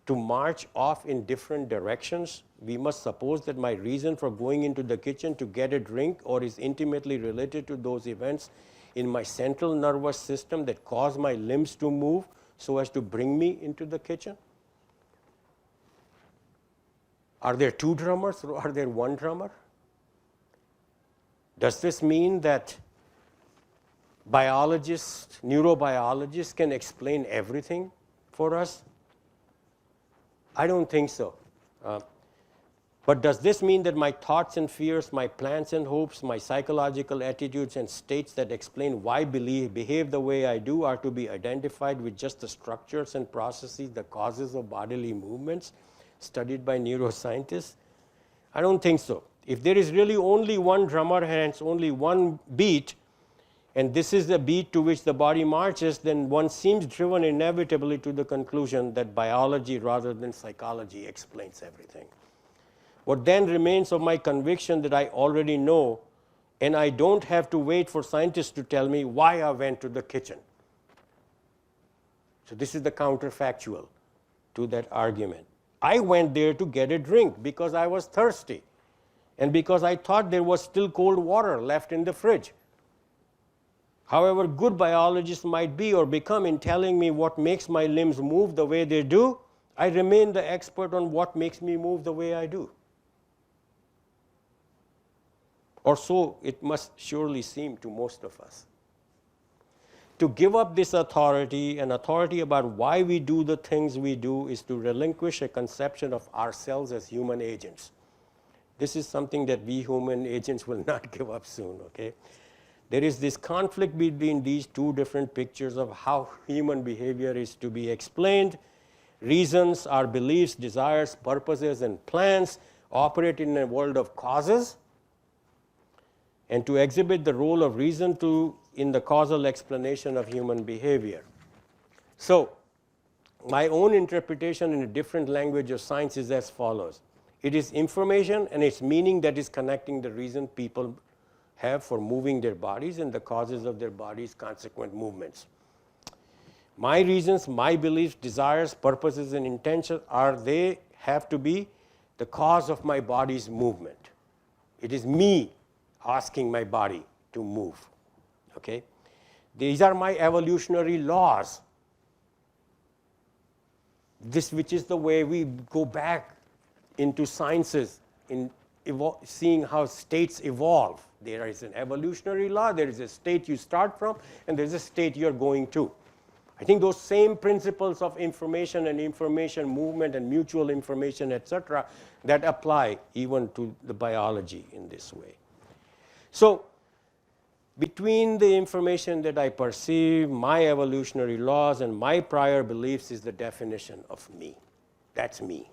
to march off in different directions? We must suppose that my reason for going into the kitchen to get a drink or is intimately related to those events in my central nervous system that cause my limbs to move so as to bring me into the kitchen? Are there two drummers or are there one drummer? Does this mean that biologists, neurobiologists can explain everything for us? I don't think so. But does this mean that my thoughts and fears, my plans and hopes, my psychological attitudes and states that explain why I behave the way I do are to be identified with just the structures and processes, the causes of bodily movements studied by neuroscientists? I don't think so. If there is really only one drummer, hence only one beat, and this is the beat to which the body marches, then one seems driven inevitably to the conclusion that biology rather than psychology explains everything. What then remains of my conviction that I already know, and I don't have to wait for scientists to tell me why I went to the kitchen. So this is the counterfactual to that argument. I went there to get a drink because I was thirsty and because I thought there was still cold water left in the fridge. However good biologists might be or become in telling me what makes my limbs move the way they do, I remain the expert on what makes me move the way I do. Or so it must surely seem to most of us. To give up this authority, an authority about why we do the things we do, is to relinquish a conception of ourselves as human agents. This is something that we human agents will not give up soon, okay? There is this conflict between these two different pictures of how human behavior is to be explained. Reasons, our beliefs, desires, purposes, and plans operate in a world of causes, and to exhibit the role of reason in the causal explanation of human behavior. So, my own interpretation in a different language of science is as follows. It is information and its meaning that is connecting the reason people have for moving their bodies and the causes of their bodies' consequent movements. My reasons, my beliefs, desires, purposes, and intentions they have to be the cause of my body's movement. It is me asking my body to move, okay? These are my evolutionary laws. This, which is the way we go back into sciences in seeing how states evolve. There is an evolutionary law, there is a state you start from, and there's a state you're going to. I think those same principles of information and information movement and mutual information, etc., that apply even to the biology in this way. So between the information that I perceive, my evolutionary laws, and my prior beliefs is the definition of me. That's me.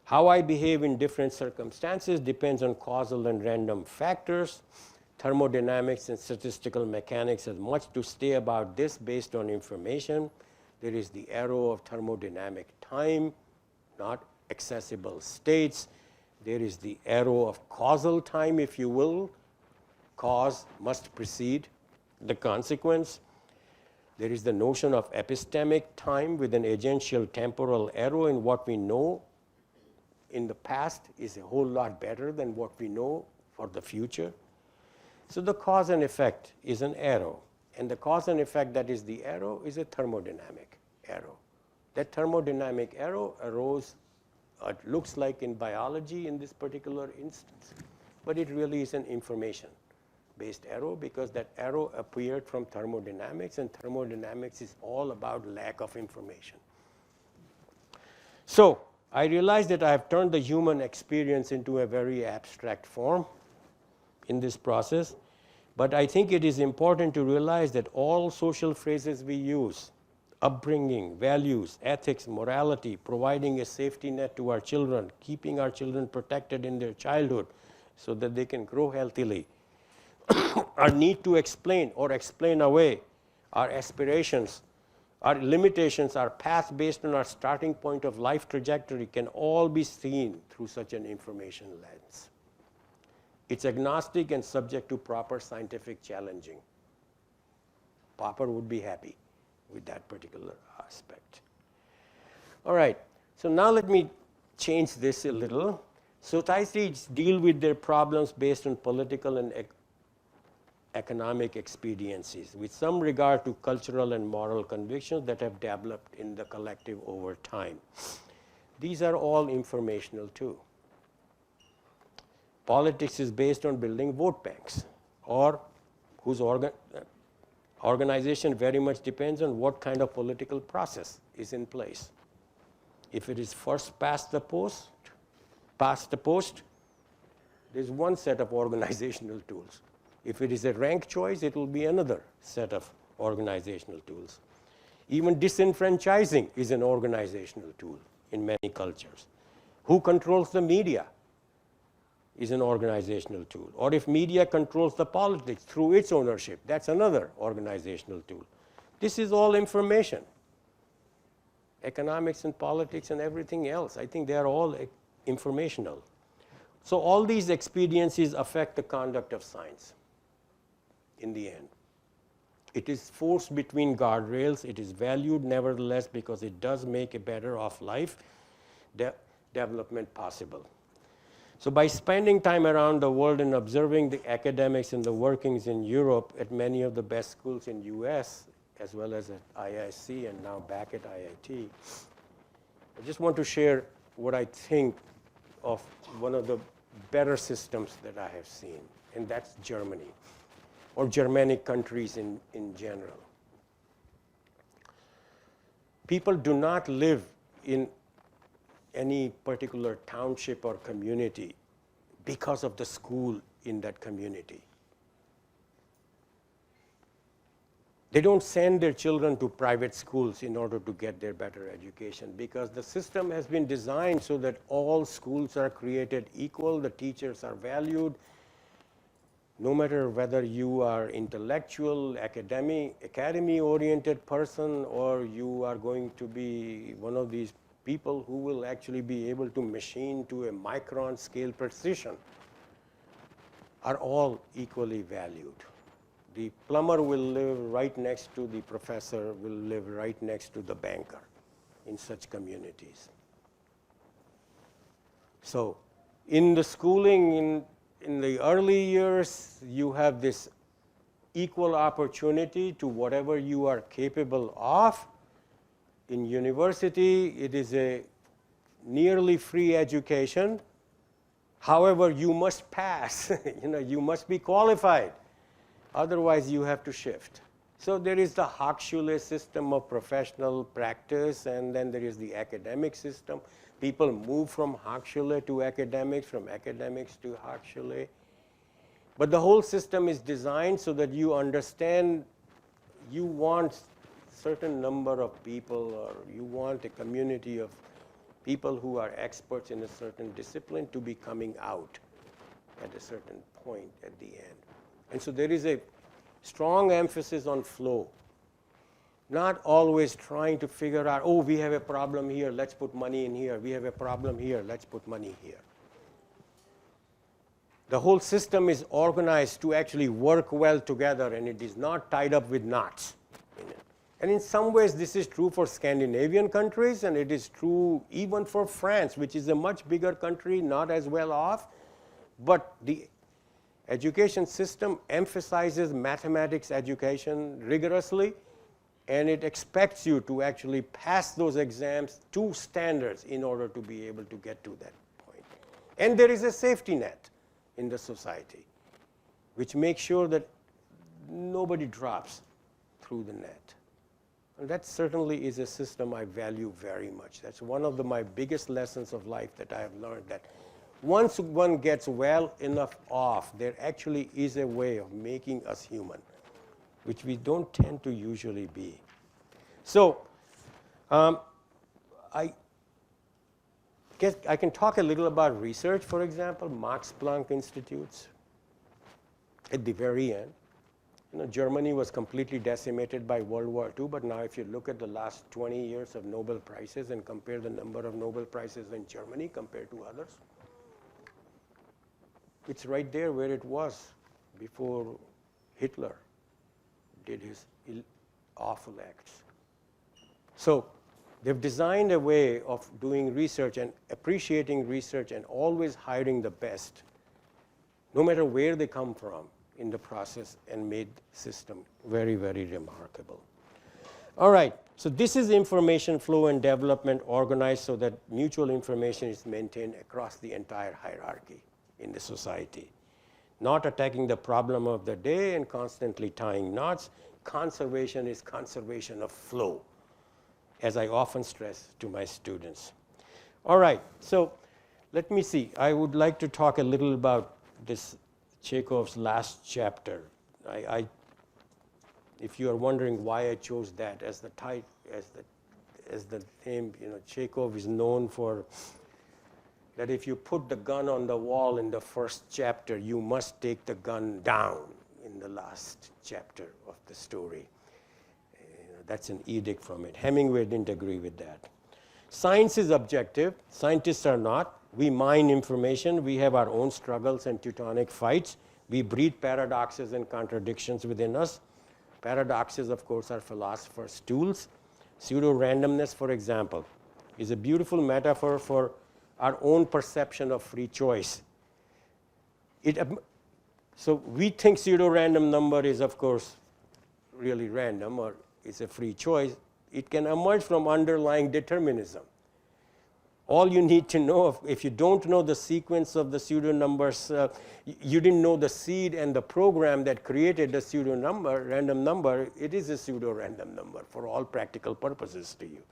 How I behave in different circumstances depends on causal and random factors. Thermodynamics and statistical mechanics has much to say about this based on information. There is the arrow of thermodynamic time, not accessible states. There is the arrow of causal time, if you will. Cause must precede the consequence. There is the notion of epistemic time with an agential temporal arrow, and what we know in the past is a whole lot better than what we know for the future. So the cause and effect is an arrow, and the cause and effect that is the arrow is a thermodynamic arrow. That thermodynamic arrow arose, it looks like in biology in this particular instance, but it really is an information-based arrow because that arrow appeared from thermodynamics, and thermodynamics is all about lack of information. So I realize that I have turned the human experience into a very abstract form in this process, but I think it is important to realize that all social phrases we use, upbringing, values, ethics, morality, providing a safety net to our children, keeping our children protected in their childhood so that they can grow healthily, our need to explain or explain away our aspirations, our limitations, our path based on our starting point of life trajectory can all be seen through such an information lens. It's agnostic and subject to proper scientific challenging. Popper would be happy with that particular aspect. All right, so now let me change this a little. Societies deal with their problems based on political and economic expediencies with some regard to cultural and moral convictions that have developed in the collective over time. These are all informational too. Politics is based on building vote banks, or whose organization very much depends on what kind of political process is in place. If it is first past the post, there's one set of organizational tools. If it is a rank choice, it will be another set of organizational tools. Even disenfranchising is an organizational tool in many cultures. Who controls the media is an organizational tool. Or if media controls the politics through its ownership, that's another organizational tool. This is all information. Economics and politics and everything else, I think they are all informational. So all these expediencies affect the conduct of science in the end. It is forced between guardrails. It is valued nevertheless because it does make a better off life development possible. So by spending time around the world and observing the academics and the workings in Europe at many of the best schools in US, as well as at IISc and now back at IIT, I just want to share what I think of one of the better systems that I have seen, and that's Germany, or Germanic countries in general. People do not live in any particular township or community because of the school in that community. They don't send their children to private schools in order to get their better education because the system has been designed so that all schools are created equal, the teachers are valued, no matter whether you are intellectual, academy-oriented person, or you are going to be one of these people who will actually be able to machine to a micron scale precision, are all equally valued. The plumber will live right next to the professor, will live right next to the banker in such communities. So in the schooling, in the early years, you have this equal opportunity to whatever you are capable of. In university, it is a nearly free education However, you must pass. You must be qualified. Otherwise, you have to shift. So there is the Hochschule system of professional practice, and then there is the academic system. People move from Hochschule to academics, from academics to Hochschule. But the whole system is designed so that you understand you want certain number of people, or you want a community of people who are experts in a certain discipline to be coming out at a certain point at the end. And so there is a strong emphasis on flow, not always trying to figure out, oh, we have a problem here, let's put money in here. We have a problem here, let's put money here. The whole system is organized to actually work well together, and it is not tied up with knots in it. And in some ways, this is true for Scandinavian countries, and it is true even for France, which is a much bigger country, not as well off. But the education system emphasizes mathematics education rigorously, and it expects you to actually pass those exams to standards in order to be able to get to that point. And there is a safety net in the society, which makes sure that nobody drops through the net. And that certainly is a system I value very much. That's one of my biggest lessons of life that I have learned, that once one gets well enough off, there actually is a way of making us human, which we don't tend to usually be. So I guess I can talk a little about research, for example, Max Planck Institutes. At the very end, Germany was completely decimated by World War II, but now if you look at the last 20 years of Nobel Prizes and compare the number of Nobel Prizes in Germany compared to others, it's right there where it was before Hitler did his awful acts. So they've designed a way of doing research and appreciating research and always hiring the best, no matter where they come from in the process, and made system very, very remarkable. All right, so this is information flow and development organized so that mutual information is maintained across the entire hierarchy in the society. Not attacking the problem of the day and constantly tying knots. Conservation is conservation of flow, as I often stress to my students. All right, so let me see. I would like to talk a little about this Chekhov's last chapter. If you are wondering why I chose that as the type, as the name, Chekhov is known for that if you put the gun on the wall in the first chapter, you must take the gun down in the last chapter of the story. That's an edict from it. Hemingway didn't agree with that. Science is objective. Scientists are not. We mine information. We have our own struggles and Teutonic fights. We breed paradoxes and contradictions within us. Paradoxes, of course, are philosophers' tools. Pseudo-randomness, for example, is a beautiful metaphor for our own perception of free choice. So we think pseudo-random number is, of course, really random, or it's a free choice. It can emerge from underlying determinism. All you need to know, if you don't know the sequence of the pseudo numbers, you didn't know the seed and the program that created the pseudo number, random number, it is a pseudo random number for all practical purposes to you.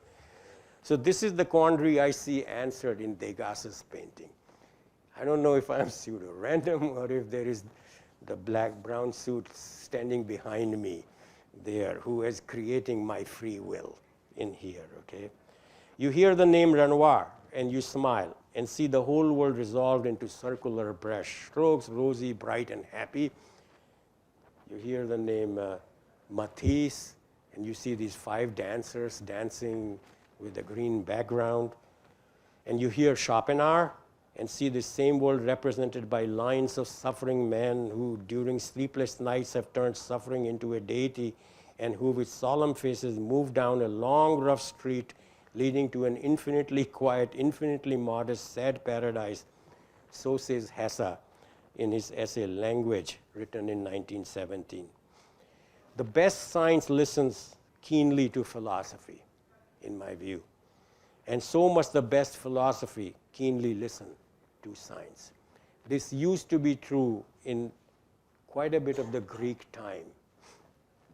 So this is the quandary I see answered in Degas's painting. I don't know if I'm pseudo random or if there is the black-brown suit standing behind me there who is creating my free will in here, okay? You hear the name Renoir and you smile and see the whole world resolved into circular brush strokes, rosy, bright, and happy. You hear the name Matisse and you see these 5 dancers dancing with a green background. And you hear Schopenhauer and see the same world represented by lines of suffering men who during sleepless nights have turned suffering into a deity and who with solemn faces move down a long rough street leading to an infinitely quiet, infinitely modest, sad paradise. So says Hesse in his essay Language, written in 1917. The best science listens keenly to philosophy, in my view. And so must the best philosophy keenly listen to science. This used to be true in quite a bit of the Greek time,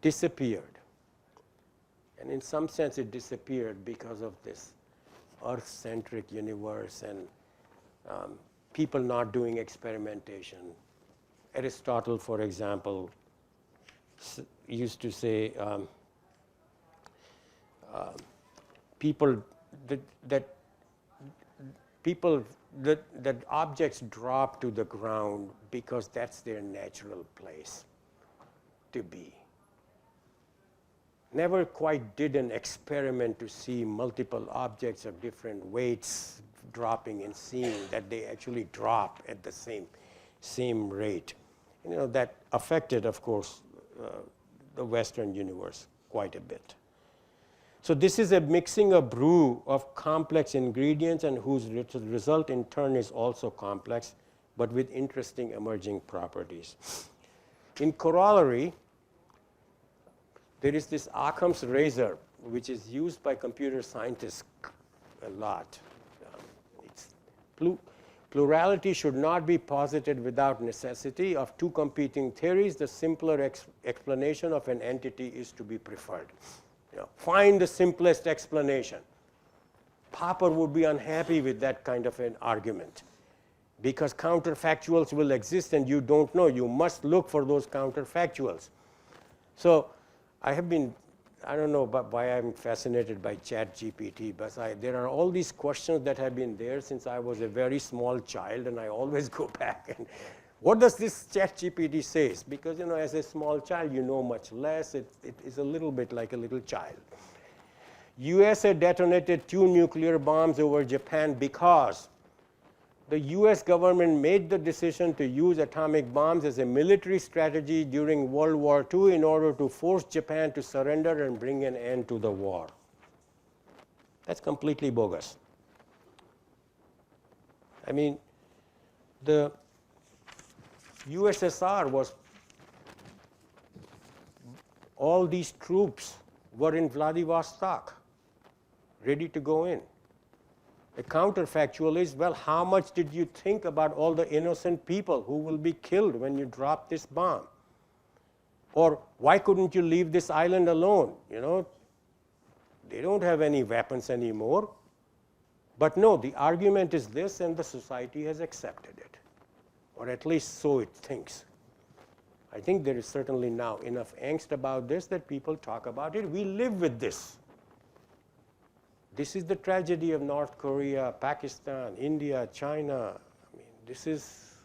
disappeared. And in some sense, it disappeared because of this Earth-centric universe and people not doing experimentation. Aristotle, for example, used to say that objects drop to the ground because that's their natural place to be. Never quite did an experiment to see multiple objects of different weights dropping and seeing that they actually drop at the same rate. You know, that affected, of course, the Western universe quite a bit. So this is a mixing a brew of complex ingredients and whose result in turn is also complex, but with interesting emerging properties. In corollary, there is this Occam's razor, which is used by computer scientists a lot. Plurality should not be posited without necessity. Of two competing theories, the simpler explanation of an entity is to be preferred. You know, find the simplest explanation. Popper would be unhappy with that kind of an argument because counterfactuals will exist and you don't know. You must look for those counterfactuals. So I have been, I don't know why I'm fascinated by ChatGPT, but there are all these questions that have been there since I was a very small child, and I always go back and what does this ChatGPT say? Because, you know, as a small child, you know much less. It is a little bit like a little child. USA detonated 2 nuclear bombs over Japan because the US government made the decision to use atomic bombs as a military strategy during World War II in order to force Japan to surrender and bring an end to the war. That's completely bogus. I mean, the USSR was, all these troops were in Vladivostok, ready to go in. The counterfactual is, well, how much did you think about all the innocent people who will be killed when you drop this bomb? Or why couldn't you leave this island alone? You know, they don't have any weapons anymore. But no, the argument is this, and the society has accepted it, or at least so it thinks. I think there is certainly now enough angst about this that people talk about it. We live with this. This is the tragedy of North Korea, Pakistan, India, China. I mean, this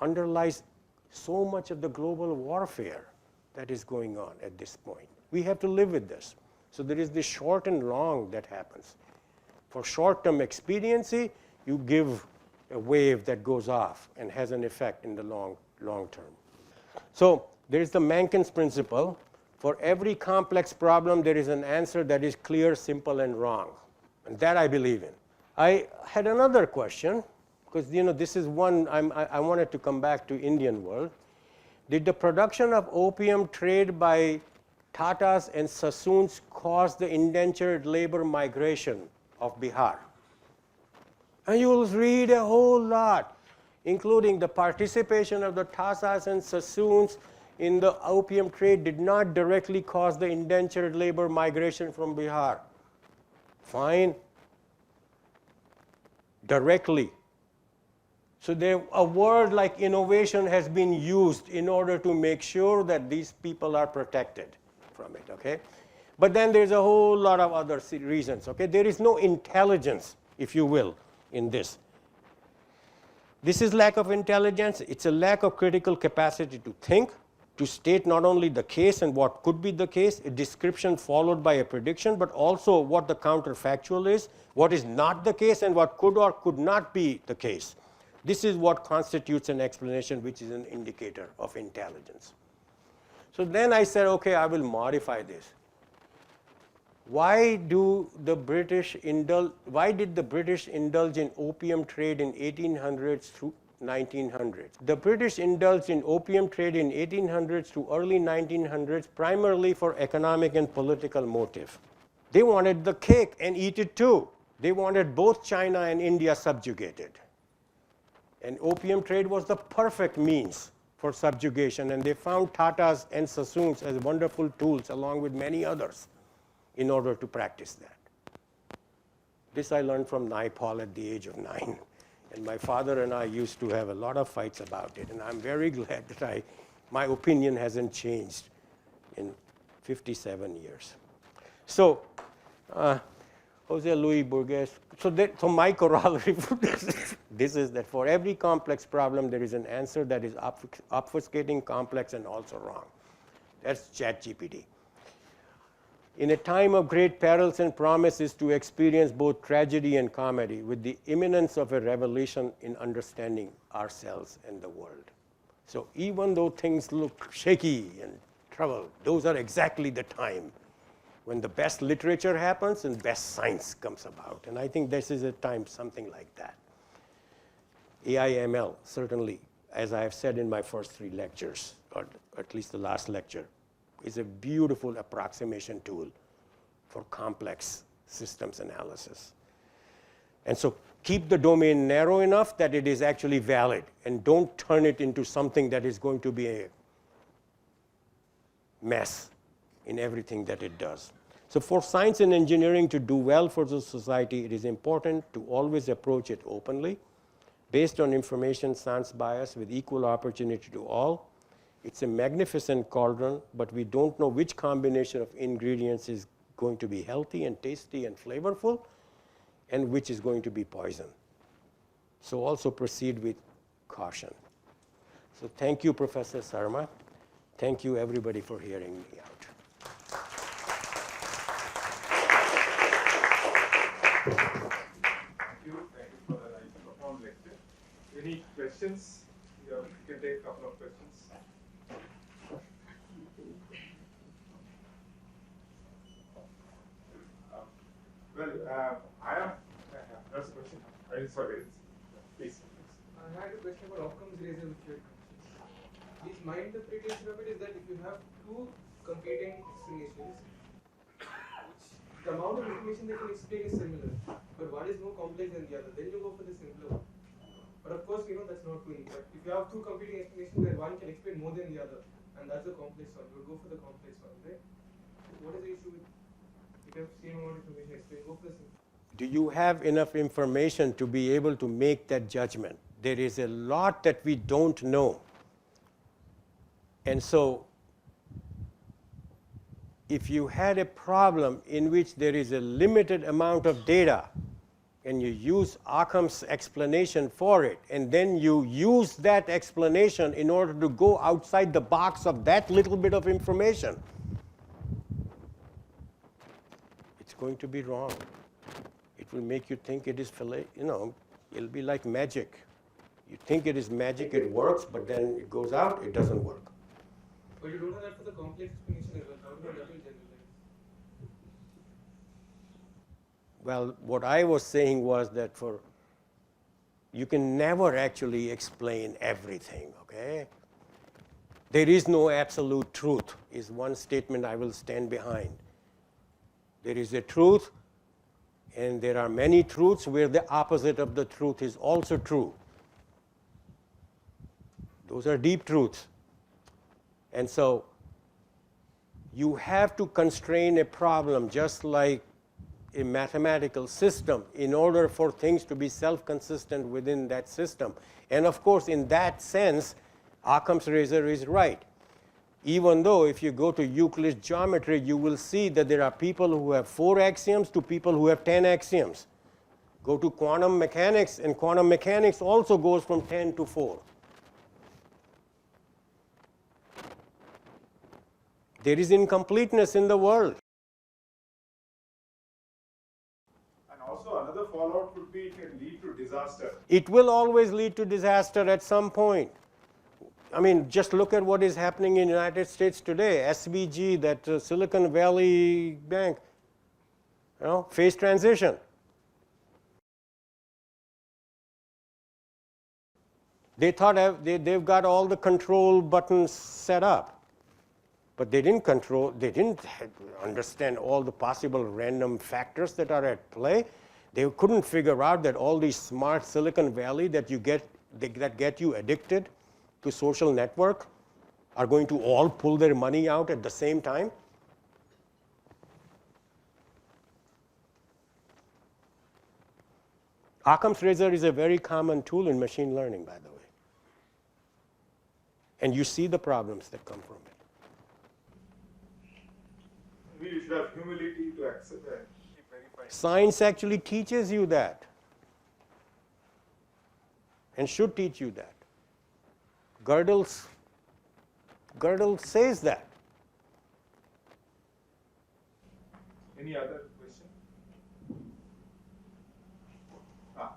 underlies so much of the global warfare that is going on at this point. We have to live with this. So there is this short and long that happens. For short-term expediency, you give a wave that goes off and has an effect in the long term. So there is the Menken's principle. For every complex problem, there is an answer that is clear, simple, and wrong. And that I believe in. I had another question, because you know, this is one I wanted to come back to Indian world. Did the production of opium trade by Tatas and Sassoons cause the indentured labor migration of Bihar? And you will read a whole lot, including the participation of the Tatas and Sassoons in the opium trade did not directly cause the indentured labor migration from Bihar. Fine. Directly. So there, a word like innovation has been used in order to make sure that these people are protected from it, okay? But then there's a whole lot of other reasons, okay? There is no intelligence, if you will, in this. This is lack of intelligence. It's a lack of critical capacity to think, to state not only the case and what could be the case, a description followed by a prediction, but also what the counterfactual is, what is not the case, and what could or could not be the case. This is what constitutes an explanation, which is an indicator of intelligence. So then I said, okay, I will modify this. Why did the British indulge in opium trade in 1800s through 1900s? The British indulged in opium trade in 1800s to early 1900s primarily for economic and political motive. They wanted the cake and eat it too. They wanted both China and India subjugated. And opium trade was the perfect means for subjugation, and they found Tatas and Sassoons as wonderful tools along with many others in order to practice that. This I learned from Naipaul at the age of 9. And my father and I used to have a lot of fights about it, and I'm very glad that my opinion hasn't changed in 57 years. So, Jose Luis Burgess, so my corollary for this is that for every complex problem, there is an answer that is obfuscating, complex, and also wrong. That's ChatGPT. In a time of great perils and promises to experience both tragedy and comedy, with the imminence of a revelation in understanding ourselves and the world. So even though things look shaky and troubled, those are exactly the time when the best literature happens and best science comes about. And I think this is a time something like that. AI/ML, certainly, as I have said in my first 3 lectures, or at least the last lecture, is a beautiful approximation tool for complex systems analysis. And so keep the domain narrow enough that it is actually valid, and don't turn it into something that is going to be a mess in everything that it does. So for science and engineering to do well for the society, it is important to always approach it openly, based on information sans bias with equal opportunity to all. It's a magnificent cauldron, but we don't know which combination of ingredients is going to be healthy and tasty and flavorful, and which is going to be poison. So also proceed with caution. So thank you, Professor Sarma. Thank you, everybody, for hearing me out. Thank you for the nice profound lecture. Any questions? You can take a couple of questions. I have first question. Sorry, please. I had a question about Occam's razor which you had mentioned. My interpretation of it is that if you have 2 competing explanations, the amount of information they can explain is similar, but one is more complex than the other, then you go for the simpler one. But of course, that's not true. But if you have 2 competing explanations where one can explain more than the other, and that's the complex one, you'll go for the complex one, right? What is the issue with if you have the same amount of information explained, go for the simpler? Do you have enough information to be able to make that judgment? There is a lot that we don't know. And so if you had a problem in which there is a limited amount of data, and you use Occam's explanation for it, and then you use that explanation in order to go outside the box of that little bit of information, it's going to be wrong. It will make you think it is, it'll be like magic. You think it is magic, it works, but then it goes out, it doesn't work. But you don't have that for the complex explanation as well. How do you generalize? Well, what I was saying was that you can never actually explain everything, okay? There is no absolute truth, is one statement I will stand behind. There is a truth, and there are many truths where the opposite of the truth is also true. Those are deep truths. And so you have to constrain a problem just like a mathematical system in order for things to be self-consistent within that system. And of course, in that sense, Occam's razor is right. Even though if you go to Euclid's geometry, you will see that there are people who have 4 axioms to people who have 10 axioms. Go to quantum mechanics, and quantum mechanics also goes from 10 to 4. There is incompleteness in the world. And also another fallout could be it can lead to disaster. It will always lead to disaster at some point. I mean, just look at what is happening in the United States today. SVG, that Silicon Valley Bank, phase transition. They thought they've got all the control buttons set up, but they didn't understand all the possible random factors that are at play. They couldn't figure out that all these smart Silicon Valley that you get that get you addicted to social network are going to all pull their money out at the same time? Occam's razor is a very common tool in machine learning, by the way. And you see the problems that come from it. We should have humility to accept and keep verifying. Science actually teaches you that and should teach you that. Gödel says that. Any other question?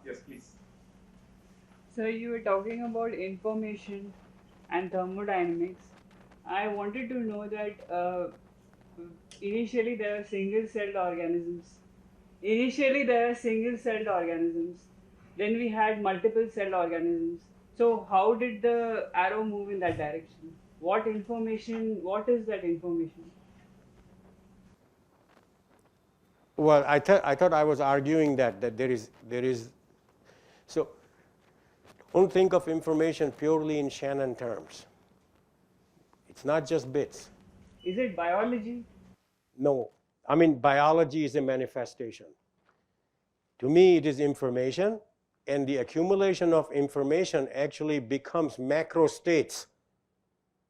Yes, please. So you were talking about information and thermodynamics. I wanted to know that initially there were single-celled organisms. Then we had multiple-celled organisms. So how did the arrow move in that direction? What is that information? Well, I thought I was arguing that there is so don't think of information purely in Shannon terms. It's not just bits. Is it biology? No, I mean biology is a manifestation. To me, it is information, and the accumulation of information actually becomes macro states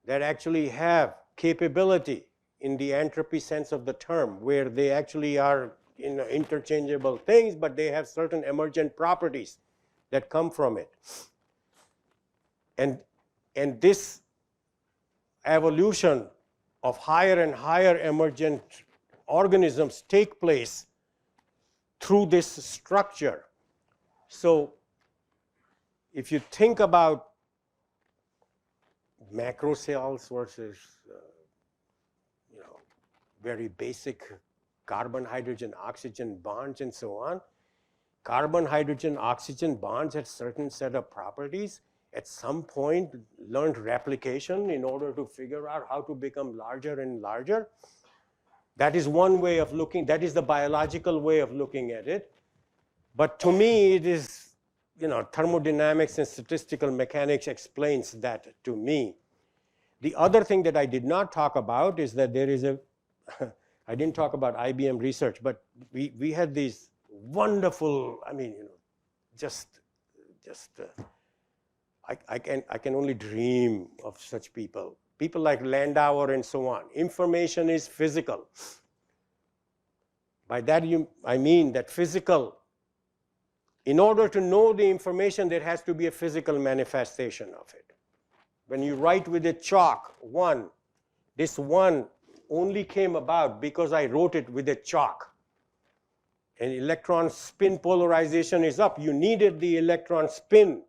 that actually have capability in the entropy sense of the term, where they actually are interchangeable things, but they have certain emergent properties that come from it. And this evolution of higher and higher emergent organisms take place through this structure. So if you think about macro cells versus very basic carbon, hydrogen, oxygen bonds and so on, carbon, hydrogen, oxygen bonds had certain set of properties. At some point learned replication in order to figure out how to become larger and larger. That is one way of looking, that is the biological way of looking at it. But to me it is, thermodynamics and statistical mechanics explains that to me. The other thing that I did not talk about is that there is I didn't talk about IBM Research, but we had these wonderful, I can only dream of such people like Landauer and so on. Information is physical. By that I mean that physical, in order to know the information, there has to be a physical manifestation of it. When you write with a chalk, this one only came about because I wrote it with a chalk. An electron spin polarization is up. You needed the electron spin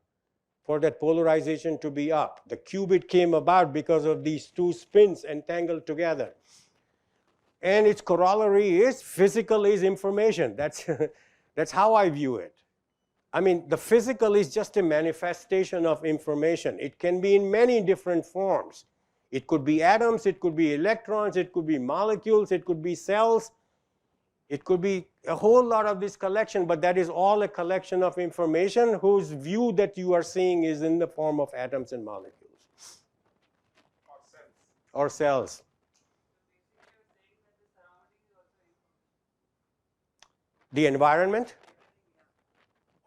for that polarization to be up. The qubit came about because of these two spins entangled together. And its corollary is physical is information. That's how I view it. The physical is just a manifestation of information. It can be in many different forms. It could be atoms, it could be electrons, it could be molecules, it could be cells. It could be a whole lot of this collection, but that is all a collection of information whose view that you are seeing is in the form of atoms and molecules. Or cells. The environment?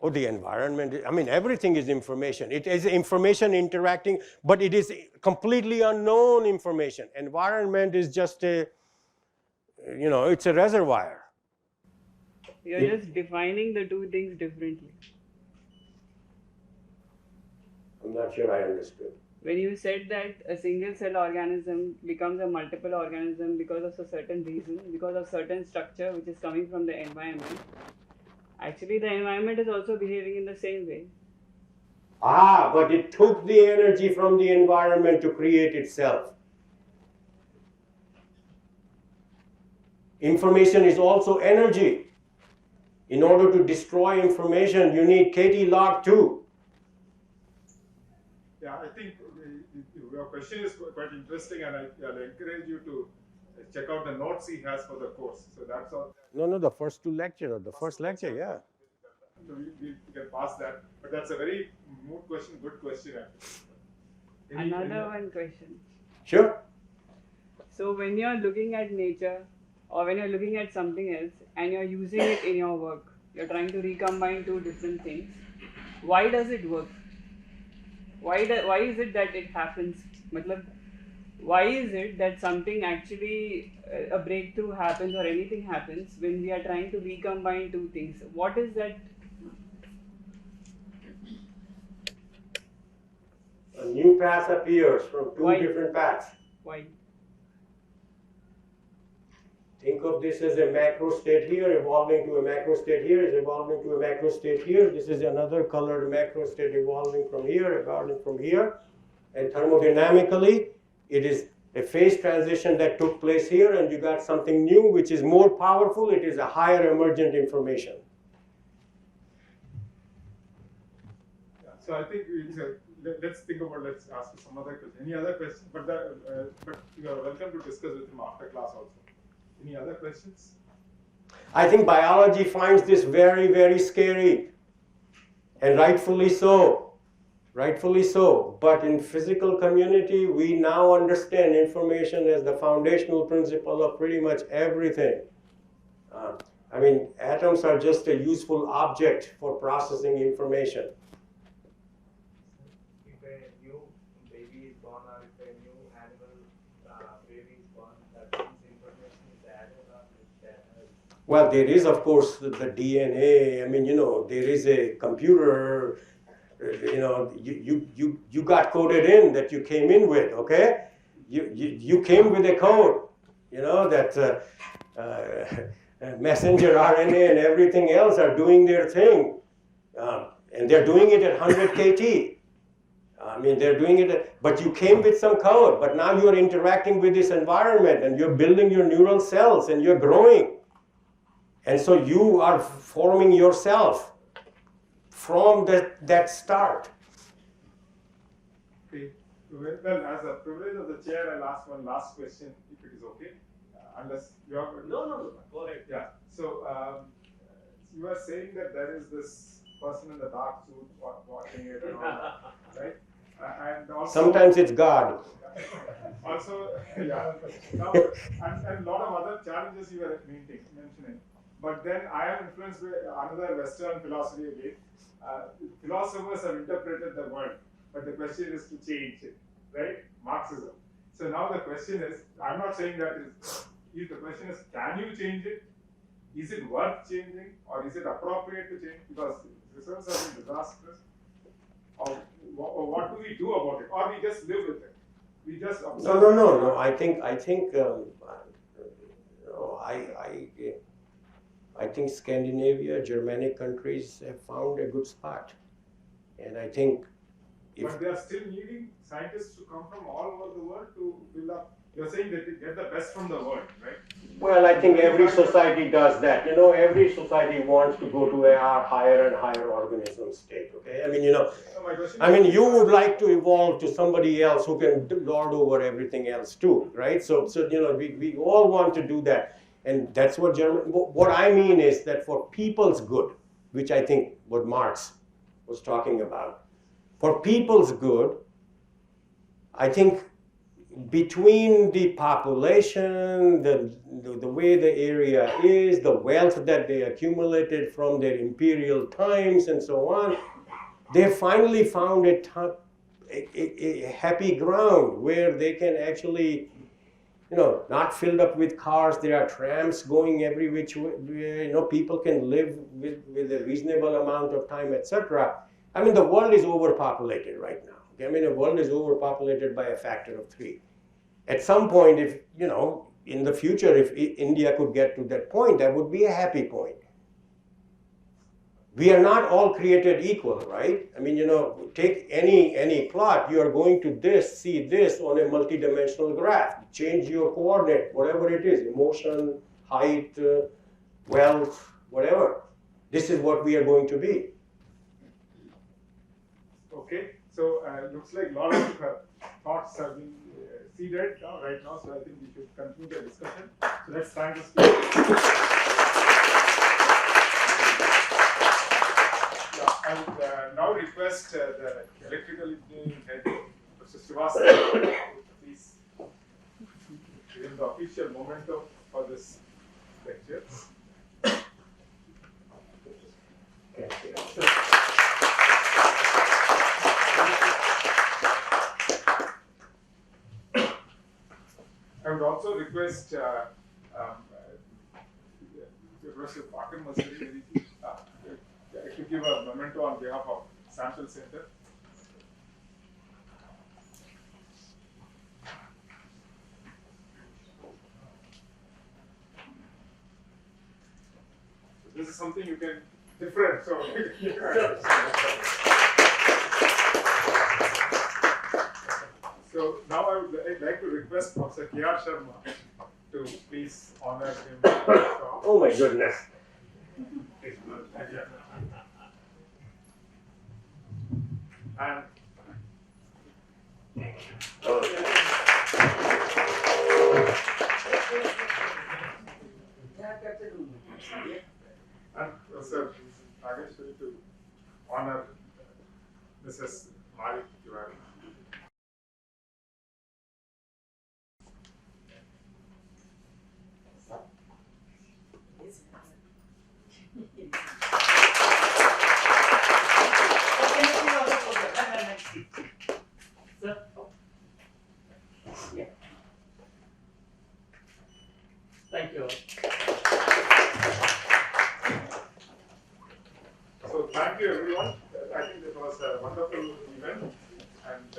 Oh, the environment, everything is information. It is information interacting, but it is completely unknown information. Environment is just it's a reservoir. You're just defining the two things differently. I'm not sure I understood. When you said that a single cell organism becomes a multiple organism because of a certain reason, because of certain structure which is coming from the environment, actually the environment is also behaving in the same way. But it took the energy from the environment to create itself. Information is also energy. In order to destroy information, you need KT log 2. Yeah, I think your question is quite interesting, and I'll encourage you to check out the notes he has for the course. So that's all. No, the first two lectures, the first lecture, yeah. we can pass that. But that's a very moot question, good question actually. Another one question. Sure. So when you're looking at nature or when you're looking at something else and you're using it in your work, you're trying to recombine two different things, why does it work? Why is it that it happens? Why is it that something actually, a breakthrough happens or anything happens when we are trying to recombine two things? What is that? A new path appears from two Why? different paths. Why? Think of this as a macro state here, evolving to a macro state here, is evolving to a macro state here. This is another colored macro state evolving from here, evolving from here. And thermodynamically, it is a phase transition that took place here, and you got something new which is more powerful. It is a higher emergent information. Yeah, so I think let's think about, let's ask some other question. Any other question? But you are welcome to discuss with him after class also. Any other questions? I think biology finds this very, very scary, and rightfully so. Rightfully so. But in physical community, we now understand information as the foundational principle of pretty much everything. I mean, atoms are just a useful object for processing information. If a new baby is born or if a new animal baby is born, that means information is added or is added. Well, there is, of course, the DNA. I mean, there is a computer. You got coded in that you came in with, okay? You came with a code, that messenger RNA and everything else are doing their thing. And they're doing it at 100 kT. I mean, they're doing it, but you came with some code, but now you're interacting with this environment and you're building your neural cells and you're growing. And so you are forming yourself from that start. Okay. Well, as a privilege of the chair, I'll ask one last question, if it is okay. Unless you have... No, go ahead. Yeah. So, you are saying that there is this person in the dark suit watching it and all that, right? And also... Sometimes it's God. Also, yeah. Now, and a lot of other challenges you were mentioning. But then I am influenced by another Western philosophy again. Philosophers have interpreted the world, but the question is to change it, right? Marxism. So now the question is, I'm not saying that the question is, can you change it? Is it worth changing, or is it appropriate to change? Because results have been disastrous. Or what do we do about it? Or we just live with it? We just observe. No. I think Scandinavia, Germanic countries have found a good spot. And I think but they are still needing scientists to come from all over the world to build up. You're saying that they get the best from the world, right? Well, I think every society does that. Every society wants to go to a higher and higher organism state, okay? I mean, you would like to evolve to somebody else who can lord over everything else too, right? So we all want to do that. And that's what I mean is that for people's good, which I think what Marx was talking about, for people's good, I think between the population, the way the area is, the wealth that they accumulated from their imperial times and so on, they finally found a happy ground where they can actually, not filled up with cars. There are trams going every which way. People can live with a reasonable amount of time, etc. I mean, the world is overpopulated right now. Okay? I mean, the world is overpopulated by a factor of 3. At some point, if, in the future, if India could get to that point, that would be a happy point. We are not all created equal, right? I mean, take any plot, you are going to see this on a multidimensional graph. Change your coordinate, whatever it is, emotion, height, wealth, whatever. This is what we are going to be. Okay, so looks like a lot of thoughts have been seeded right now, so I think we should continue the discussion. So let's thank the speaker. I would now request the electrical engineering head, Professor Srivastava, please give the official momentum for this lecture. I would also request Professor Ockham was very to give a memento on behalf of Samtel Center. This is something you can different. So, so now I would like to request Professor K.R. Sharma to please honor him. Oh my goodness. And Professor Nageshwari to honor Mrs. Sandip Tiwari. Thank you. So thank you everyone. I think it was a wonderful event, and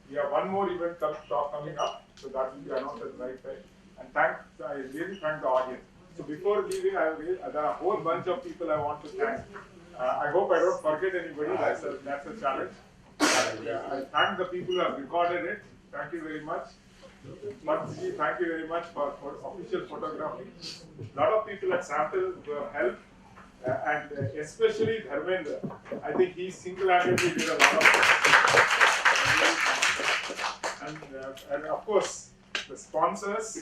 we have one more event talk coming up, so that will be announced at the right time. And I really thank the audience. So before leaving, there are a whole bunch of people I want to thank. I hope I don't forget anybody. That's a challenge. I thank the people who have recorded it. Thank you very much. Mansi, thank you very much for official photography. A lot of people at Samtel who have helped, and especially Dharmendra. I think he single-handedly did a lot of work. And of course, the sponsors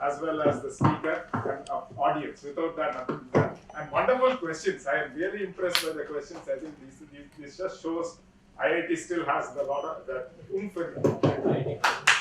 as well as the speaker and audience. Without that, nothing is done. And wonderful questions. I am really impressed by the questions. I think this just shows IIT still has a lot of that oomph in it.